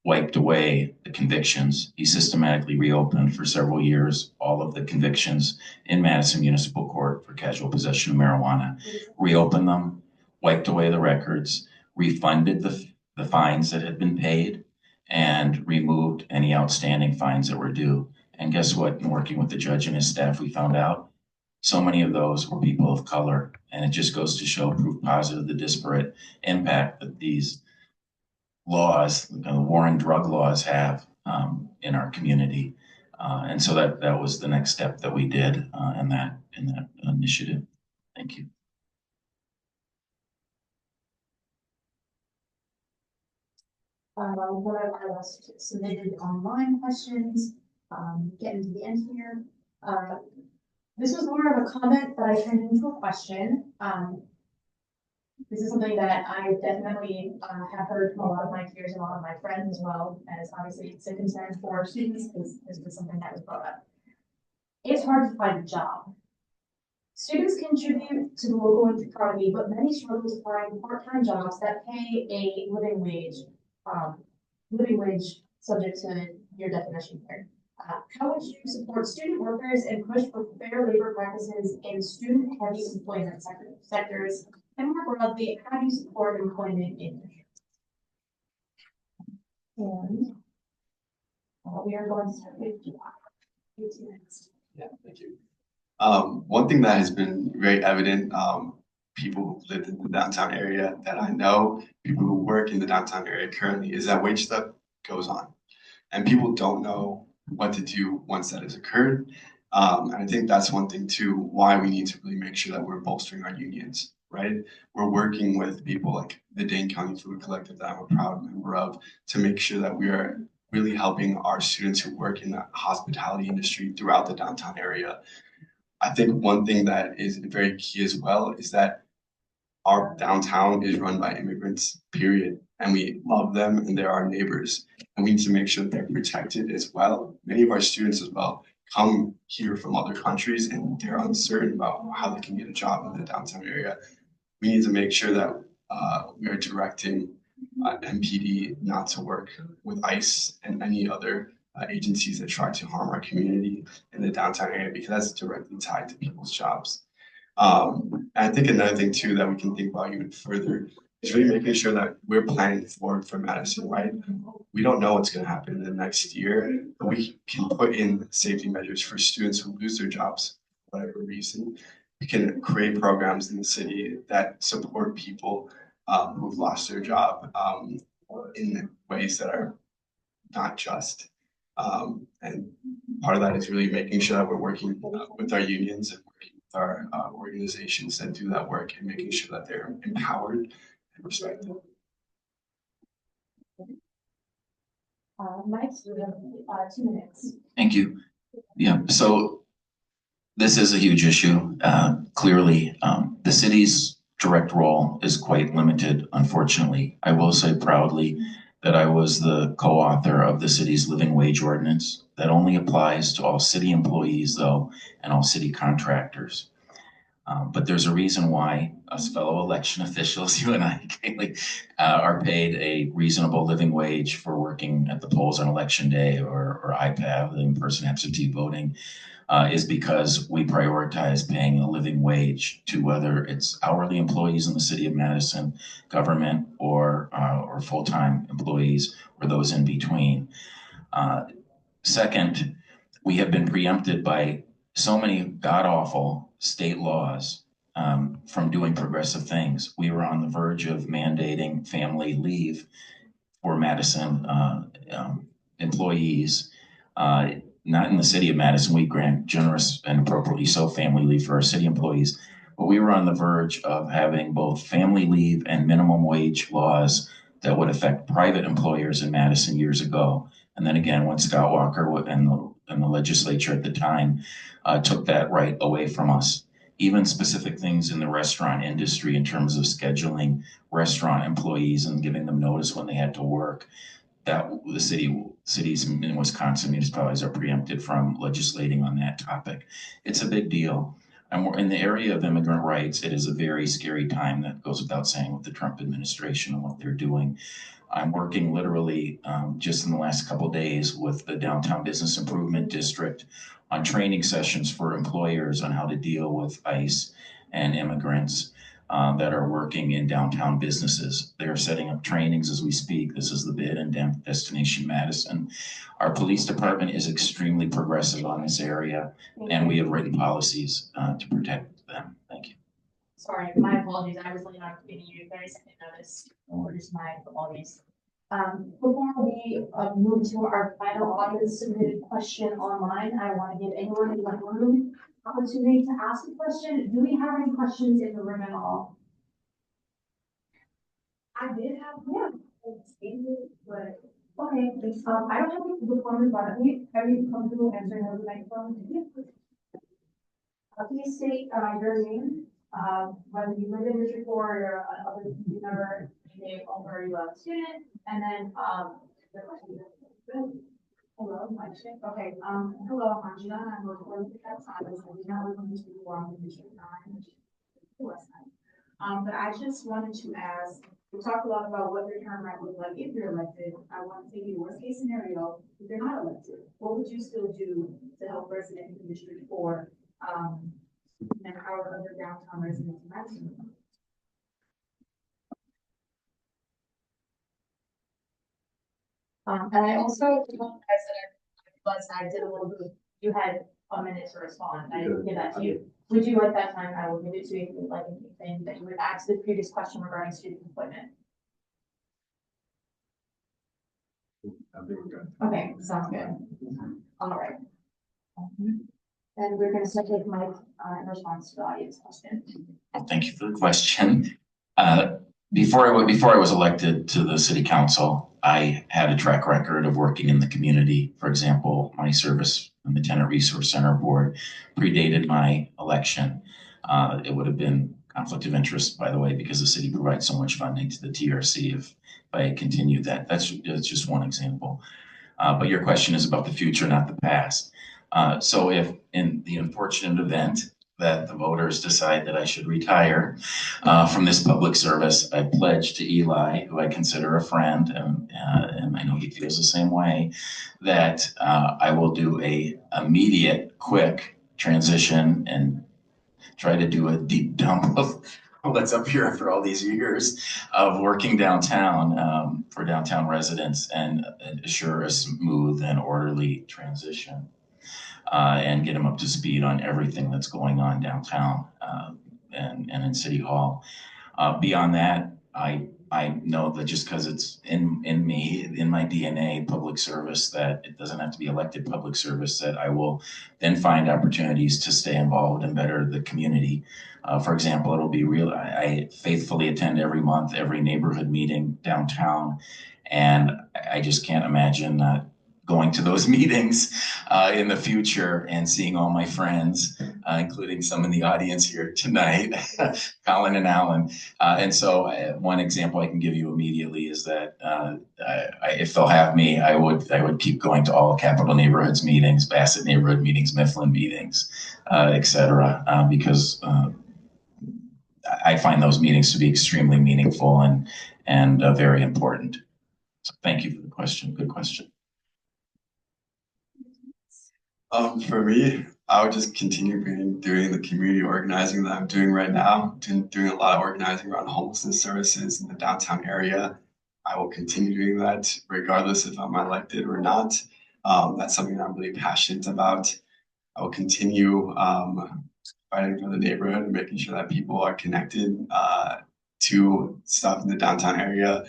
wiped away the convictions. He systematically reopened for several years all of the convictions in Madison Municipal Court for casual possession of marijuana, reopened them, wiped away the records, refunded the fines that had been paid, and removed any outstanding fines that were due. And guess what? In working with the judge and his staff, we found out so many of those were people of color. And it just goes to show proof positive the disparate impact that these laws, the war on drug laws have in our community. And so that was the next step that we did in that initiative. Thank you. What I was submitted online questions, getting to the end here. This was more of a comment that I turned into a question. This is something that I definitely have heard from a lot of my peers and a lot of my friends as well, as obviously it's a concern for students because this was something that was brought up. It's hard to find a job. Students contribute to the local economy, but many struggle to find part-time jobs that pay a living wage subject to your definition here. How would you support student workers and push for fair labor practices in student-heavy employment sectors? And more broadly, how do you support employment in? And we are going to start with Yeah, thank you. One thing that has been very evident, people who live in the downtown area that I know, people who work in the downtown area currently, is that wage theft goes on. And people don't know what to do once that has occurred. And I think that's one thing too, why we need to really make sure that we're bolstering our unions, right? We're working with people like the Dane County Food Collective that I'm a proud member of to make sure that we are really helping our students who work in the hospitality industry throughout the downtown area. I think one thing that is very key as well is that our downtown is run by immigrants, period. And we love them and they're our neighbors. And we need to make sure that they're protected as well. Many of our students as well come here from other countries and they're uncertain about how they can get a job in the downtown area. We need to make sure that we are directing MPD not to work with ICE and any other agencies that try to harm our community in the downtown area because that's directly tied to people's jobs. And I think another thing too that we can think about even further is really making sure that we're planning forward for Madison, right? We don't know what's going to happen in the next year, but we can put in safety measures for students who lose their jobs for whatever reason. We can create programs in the city that support people who've lost their job in ways that are not just. And part of that is really making sure that we're working with our unions and working with our organizations that do that work and making sure that they're empowered and respected. Mike, you have 2 minutes. Thank you. Yeah, so this is a huge issue. Clearly, the city's direct role is quite limited, unfortunately. I will say proudly that I was the co-author of the city's living wage ordinance that only applies to all city employees, though, and all city contractors. But there's a reason why us fellow election officials, you and I, Kaylee, are paid a reasonable living wage for working at the polls on election day or IPAV, the in-person absentee voting, is because we prioritize paying a living wage to whether it's hourly employees in the city of Madison, government, or full-time employees, or those in between. Second, we have been preempted by so many god-awful state laws from doing progressive things. We were on the verge of mandating family leave for Madison employees. Not in the city of Madison, we grant generous and appropriately so family leave for our city employees, but we were on the verge of having both family leave and minimum wage laws that would affect private employers in Madison years ago. And then again, when Scott Walker and the legislature at the time took that right away from us. Even specific things in the restaurant industry in terms of scheduling restaurant employees and giving them notice when they had to work, that the cities in Wisconsin municipalities are preempted from legislating on that topic. It's a big deal. And we're in the area of immigrant rights. It is a very scary time, that goes without saying, with the Trump administration and what they're doing. I'm working literally just in the last couple of days with the Downtown Business Improvement District on training sessions for employers on how to deal with ICE and immigrants that are working in downtown businesses. They're setting up trainings as we speak. This is the bid in Destination Madison. Our police department is extremely progressive on this area, and we have written policies to protect them. Thank you. Sorry, my apologies. I was late on giving you 30-second notice. Or just my apologies. Before we move to our final audience submitted question online, I want to give anyone in the room opportunity to ask a question. Do we have any questions in the room at all? I did have one. But okay, I don't have any performance, but have you come through answering over the microphone? Please state your name, whether you live in District 4 or other member, name, or you are a student, and then the question. Hello, my name. Okay, hello, I'm Gina. I'm a reporter at Times. I do not live in District 4. I'm in District 9, which is the west side. But I just wanted to ask, we talked a lot about what your term might look like if you're elected. I want to take you worst case scenario, if you're not elected, what would you still do to help residents in District 4, and empower other downtown residents in that community? And I also, I did a little bit, you had a minute to respond, I didn't give that to you. Would you like that time? I will give it to you if you'd like anything that you would ask the previous question regarding student employment. I think we're good. Okay, sounds good. All right. And we're gonna start with Mike, in response to the audience question. Well, thank you for the question. Before I was elected to the city council, I had a track record of working in the community. For example, my service on the Tenant Resource Center board predated my election. It would have been conflict of interest, by the way, because the city provides so much funding to the TRC if I continued that. That's just one example. But your question is about the future, not the past. So if in the unfortunate event that the voters decide that I should retire from this public service, I pledge to Eli, who I consider a friend, and I know he feels the same way, that I will do a immediate, quick transition and try to do a deep dump of what's up here after all these years of working downtown for downtown residents and assure a smooth and orderly transition. And get them up to speed on everything that's going on downtown and in City Hall. Beyond that, I know that just because it's in me, in my DNA, public service, that it doesn't have to be elected public service, that I will then find opportunities to stay involved and better the community. For example, it'll be real. I faithfully attend every month, every neighborhood meeting downtown, and I just can't imagine going to those meetings in the future and seeing all my friends, including some in the audience here tonight, Colin and Alan. And so one example I can give you immediately is that if they'll have me, I would keep going to all Capital Neighborhoods meetings, Bassett Neighborhood meetings, Mifflin meetings, et cetera, because I find those meetings to be extremely meaningful and very important. So thank you for the question. Good question. For me, I would just continue doing the community organizing that I'm doing right now, doing a lot of organizing around homelessness services in the downtown area. I will continue doing that regardless if I'm elected or not. That's something that I'm really passionate about. I will continue fighting for the neighborhood and making sure that people are connected to stuff in the downtown area.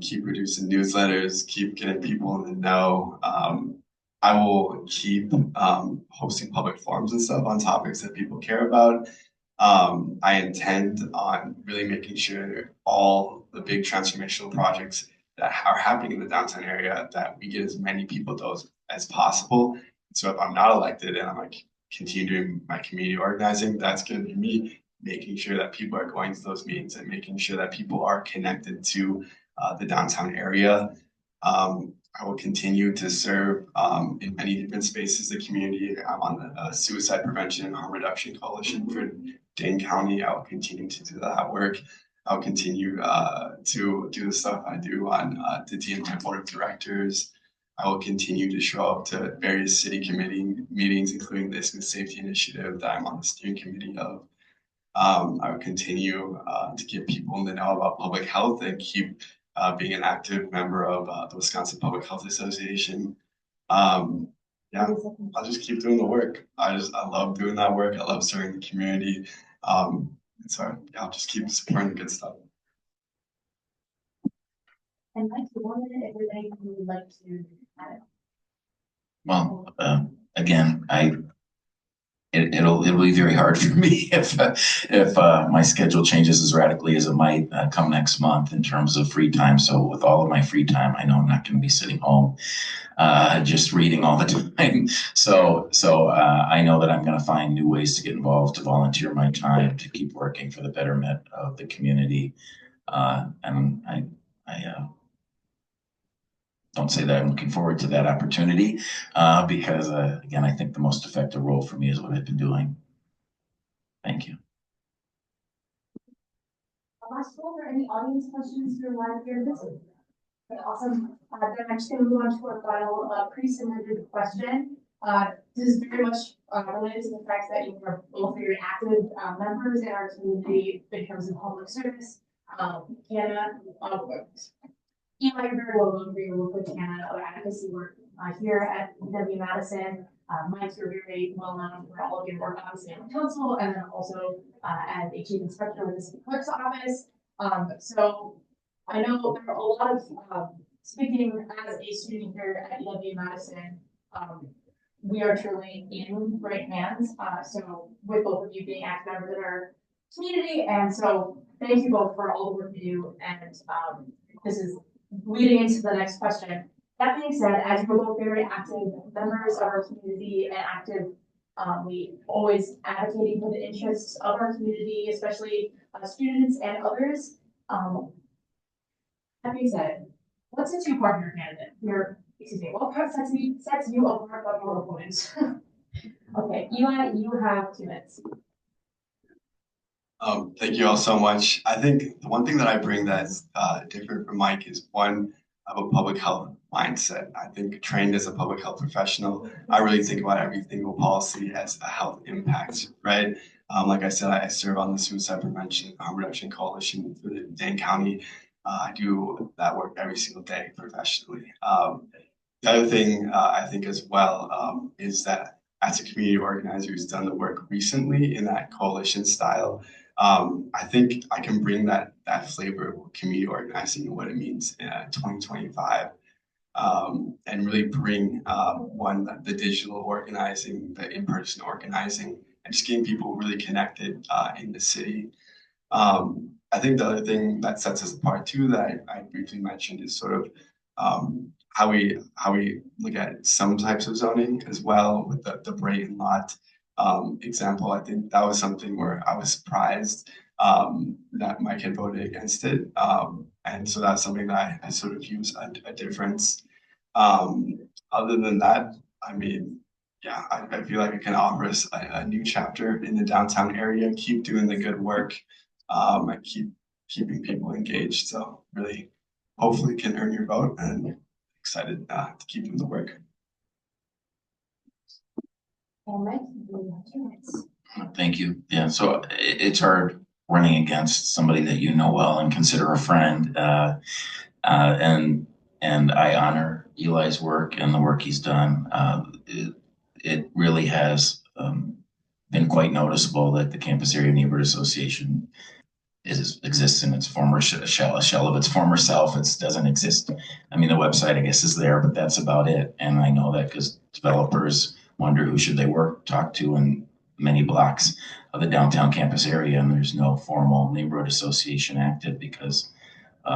Keep producing newsletters, keep getting people in the know. I will keep hosting public forums and stuff on topics that people care about. I intend on really making sure all the big transformational projects that are happening in the downtown area, that we get as many people to those as possible. So if I'm not elected and I'm like continuing my community organizing, that's going to be me making sure that people are going to those meetings and making sure that people are connected to the downtown area. I will continue to serve in many different spaces of the community. I'm on the Suicide Prevention and Harm Reduction Coalition for Dane County. I will continue to do that work. I'll continue to do the stuff I do on the DMT Board of Directors. I will continue to show up to various city committee meetings, including the Smith Safety Initiative that I'm on the steering committee of. I will continue to get people in the know about public health and keep being an active member of the Wisconsin Public Health Association. Yeah, I'll just keep doing the work. I love doing that work. I love serving the community. And so yeah, I'll just keep supporting the good stuff. And Mike, the one minute, everything you would like to add? Well, again, it'll be very hard for me if my schedule changes as radically as it might come next month in terms of free time. So with all of my free time, I know I'm not going to be sitting home just reading all the time. So I know that I'm going to find new ways to get involved, to volunteer my time, to keep working for the betterment of the community. And I don't say that I'm looking forward to that opportunity because, again, I think the most effective role for me is what I've been doing. Thank you. last of all, are there any audience questions for live here this week? Okay, awesome. Then I'm just gonna move on to our final, pre-submitted question. This is very much, related to the fact that you are both very active, members in our community in terms of public service. Canada, Eli, you're very well known for your work with Canada or advocacy work, here at UW-Madison. Mike, you're very well known for all of your work obviously on the council and then also, as a chief inspector with the city clerk's office. So I know there are a lot of, speaking as a student here at UW-Madison, we are truly in great hands. So with both of you being active members in our community, and so thank you both for all the work you do. And this is leading into the next question. That being said, as we're both very active members of our community and active, we always advocating for the interests of our community, especially students and others. That being said, what sets you apart from your candidate? What part sets you apart from your opponents? Okay, Eli, you have 2 minutes. Thank you all so much. I think the one thing that I bring that's different from Mike is one of a public health mindset. I think trained as a public health professional, I really think about every single policy as a health impact, right? Like I said, I serve on the Suicide Prevention and Harm Reduction Coalition for the Dane County. I do that work every single day professionally. The other thing I think as well is that as a community organizer who's done the work recently in that coalition style, I think I can bring that flavor of community organizing and what it means in 2025, and really bring the digital organizing, the in-person organizing, and just getting people really connected in the city. I think the other thing that sets us apart too that I briefly mentioned is sort of how we look at some types of zoning as well with the Brayton lot example. I think that was something where I was surprised that Mike had voted against it. And so that's something that I sort of use a difference. Other than that, I mean, yeah, I feel like it can offer us a new chapter in the downtown area, keep doing the good work, and keeping people engaged. So really, hopefully can earn your vote and excited to keep doing the work. And Mike, you have 2 minutes. Thank you. Yeah, so it's hard running against somebody that you know well and consider a friend. And I honor Eli's work and the work he's done. It really has been quite noticeable that the Campus Area Neighborhood Association exists in its former shell of its former self. It doesn't exist. I mean, the website, I guess, is there, but that's about it. And I know that because developers wonder who should they talk to in many blocks of the downtown campus area, and there's no formal neighborhood association active because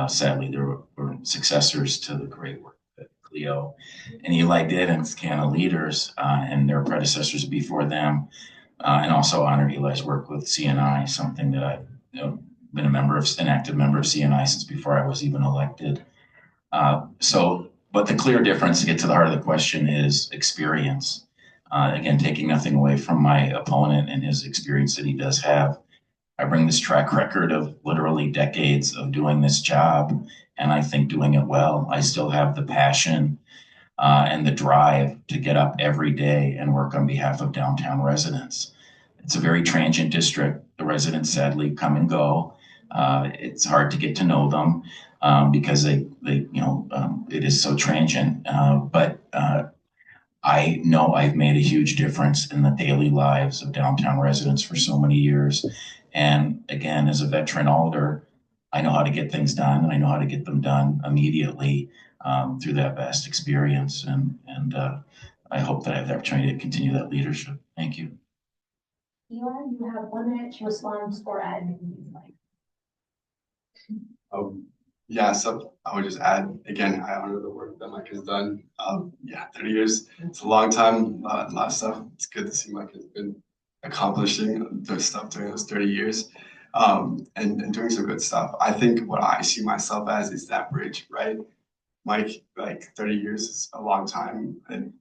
sadly there were successors to the great work that Cleo and Eli did and CANA leaders and their predecessors before them, and also honor Eli's work with CNI, something that I've been an active member of CNI since before I was even elected. But the clear difference, to get to the heart of the question, is experience. Again, taking nothing away from my opponent and his experience that he does have. I bring this track record of literally decades of doing this job, and I think doing it well. I still have the passion and the drive to get up every day and work on behalf of downtown residents. It's a very transient district. The residents sadly come and go. It's hard to get to know them because it is so transient. But I know I've made a huge difference in the daily lives of downtown residents for so many years. And again, as a veteran Alder, I know how to get things done, and I know how to get them done immediately through that vast experience. And I hope that I have the opportunity to continue that leadership. Thank you. Eli, you have 1 minute to respond or add anything you'd like. Yeah, so I would just add, again, I honor the work that Mike has done. 30 years, it's a long time, a lot of stuff. It's good to see Mike has been accomplishing the stuff during those 30 years and doing some good stuff. I think what I see myself as is that bridge, right? Mike, like 30 years is a long time, and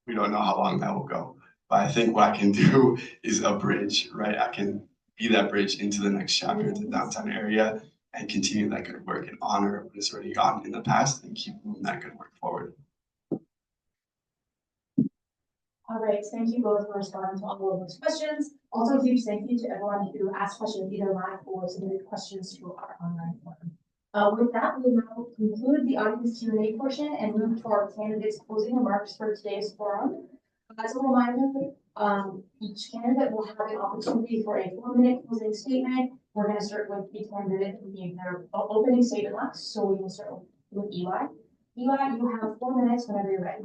we don't know how long that will go. But I think what I can do is a bridge, right? I can be that bridge into the next chapter of the downtown area and continue that good work and honor what has already gotten in the past and keep moving that good work forward. All right, thank you both for responding to all of those questions. Also, a huge thank you to everyone who asked questions either live or submitted questions to our online forum. With that, we will now conclude the audience Q&A portion and move to our candidates' closing remarks for today's forum. As a reminder, each candidate will have an opportunity for a 4-minute closing statement. We're going to start with each candidate giving their opening statement last. So we will start with Eli. Eli, you have 4 minutes whenever you're ready.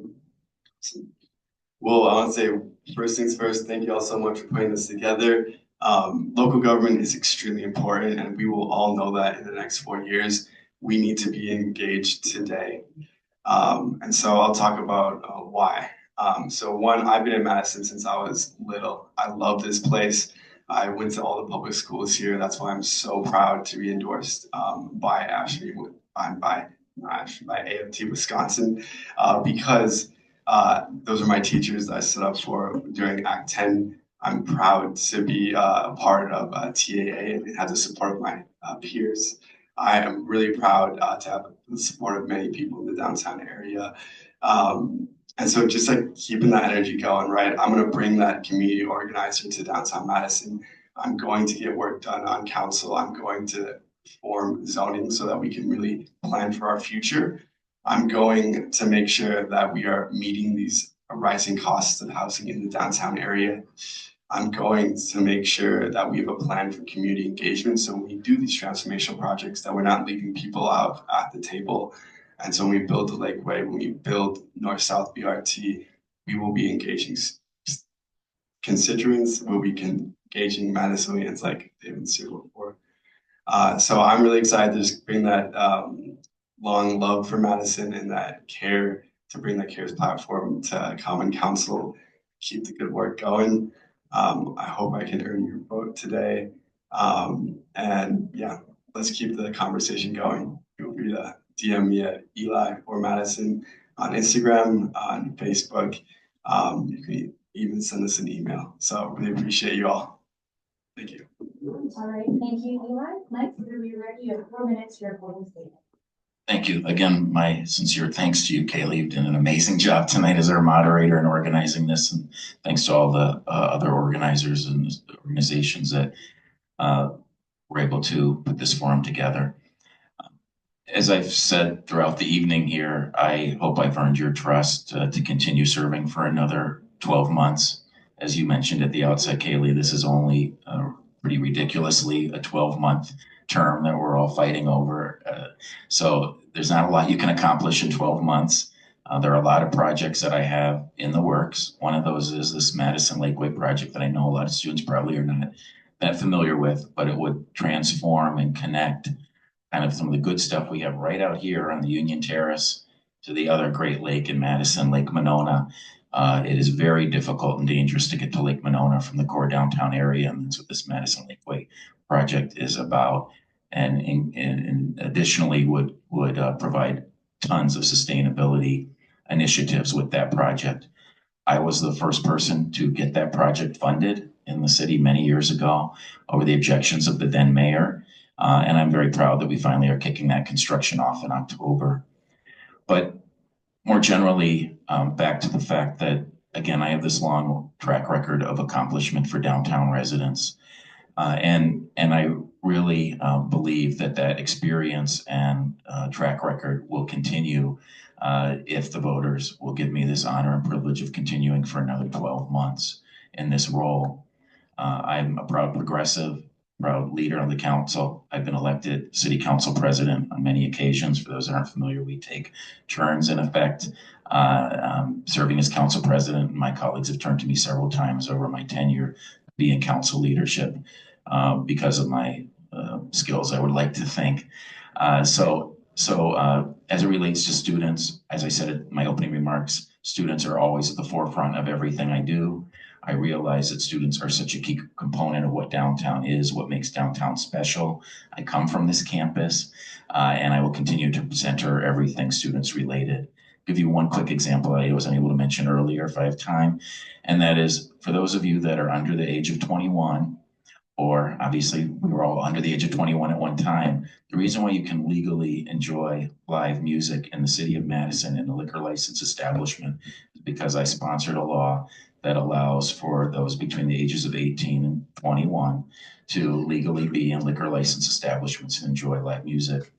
Well, I want to say first things first, thank you all so much for putting this together. Local government is extremely important, and we will all know that in the next 4 years. We need to be engaged today. And so I'll talk about why. So one, I've been in Madison since I was little. I love this place. I went to all the public schools here. That's why I'm so proud to be endorsed by AFT Wisconsin, because those are my teachers that I stood up for during Act 10. I'm proud to be a part of TAA and have the support of my peers. I am really proud to have the support of many people in the downtown area. And so just like keeping that energy going, right? I'm going to bring that community organizer to downtown Madison. I'm going to get work done on council. I'm going to form zoning so that we can really plan for our future. I'm going to make sure that we are meeting these rising costs of housing in the downtown area. I'm going to make sure that we have a plan for community engagement. So when we do these transformational projects, that we're not leaving people out at the table. And so when we build the Lakeway, when we build North-South BRT, we will be engaging constituents, we'll be engaging Madisonians like David said before. So I'm really excited to just bring that long love for Madison and that care, to bring that CARES platform to Common Council, keep the good work going. I hope I can earn your vote today. And yeah, let's keep the conversation going. Feel free to DM me at Eli or Madison on Instagram, on Facebook. You can even send us an email. So really appreciate you all. Thank you. All right, thank you, Eli. Mike, whenever you're ready, you have 4 minutes for your closing statement. Thank you. Again, my sincere thanks to you, Kaylee. You've done an amazing job tonight as our moderator in organizing this. And thanks to all the other organizers and organizations that were able to put this forum together. As I've said throughout the evening here, I hope I've earned your trust to continue serving for another 12 months. As you mentioned at the outset, Kaylee, this is only pretty ridiculously a 12-month term that we're all fighting over. So there's not a lot you can accomplish in 12 months. There are a lot of projects that I have in the works. One of those is this Madison Lakeway project that I know a lot of students probably are not that familiar with, but it would transform and connect kind of some of the good stuff we have right out here on the Union Terrace to the other great lake in Madison, Lake Monona. It is very difficult and dangerous to get to Lake Monona from the core downtown area, and that's what this Madison Lakeway project is about. And additionally would provide tons of sustainability initiatives with that project. I was the first person to get that project funded in the city many years ago over the objections of the then mayor. And I'm very proud that we finally are kicking that construction off in October. But more generally, back to the fact that, again, I have this long track record of accomplishment for downtown residents. And I really believe that that experience and track record will continue if the voters will give me this honor and privilege of continuing for another 12 months in this role. I'm a proud progressive, proud leader on the council. I've been elected city council president on many occasions. For those that aren't familiar, we take turns in effect serving as council president. And my colleagues have turned to me several times over my tenure being council leadership because of my skills, I would like to think. So as it relates to students, as I said in my opening remarks, students are always at the forefront of everything I do. I realize that students are such a key component of what downtown is, what makes downtown special. I come from this campus, and I will continue to center everything students related. Give you one quick example I wasn't able to mention earlier if I have time, and that is for those of you that are under the age of 21, or obviously we were all under the age of 21 at one time. The reason why you can legally enjoy live music in the city of Madison in a liquor license establishment is because I sponsored a law that allows for those between the ages of 18 and 21 to legally be in liquor license establishments and enjoy live music,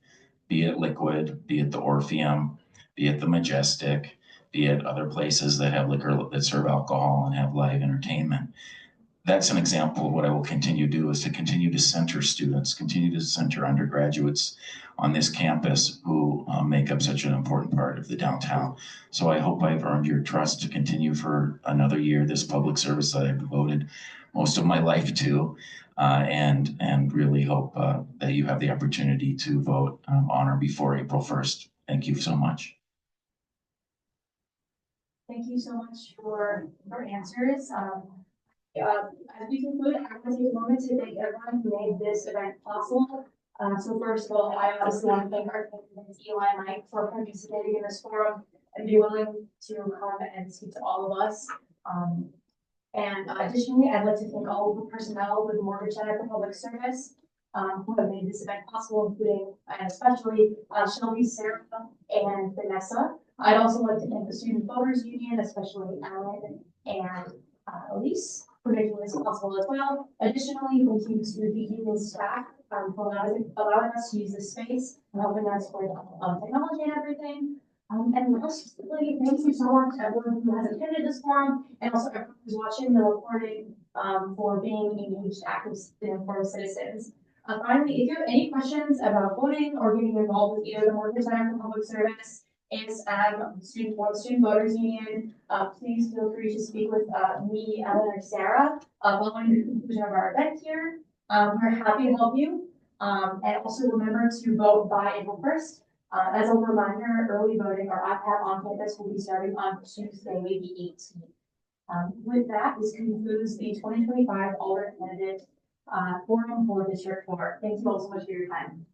be it Liquid, be it the Orpheum, be it the Majestic, be it other places that have liquor that serve alcohol and have live entertainment. That's an example of what I will continue to do, is to continue to center students, continue to center undergraduates on this campus who make up such an important part of the downtown. So I hope I've earned your trust to continue for another year this public service that I've devoted most of my life to, and really hope that you have the opportunity to vote on or before April 1st. Thank you so much. Thank you so much for your answers. As we conclude, I want to take a moment to thank everyone who made this event possible. So first of all, I also want to thank our candidates, Eli and Mike, for participating in this forum and be willing to come and speak to all of us. And additionally, I'd like to thank all of the personnel with the Mortgage Center for Public Service who have made this event possible, including and especially Shelby, Sarah, and Vanessa. I'd also like to thank the Student Voters Union, especially Alan and Elise, for making this possible as well. Additionally, thank you to the union staff for allowing us to use this space and helping us with technology and everything. And most specifically, thank you so much to everyone who has attended this forum and also everyone who's watching the recording for being engaged, active, informed citizens. Finally, if you have any questions about voting or getting involved with either the Mortgage Center for Public Service, student voters union, please feel free to speak with me, Ellen, or Sarah following the conclusion of our event here. We're happy to help you. And also remember to vote by April 1st. As a reminder, early voting or iPad on campus will be starting on Tuesday, the 18th. With that, this concludes the 2025 Alder candidate forum for District 4. Thank you all so much for your time.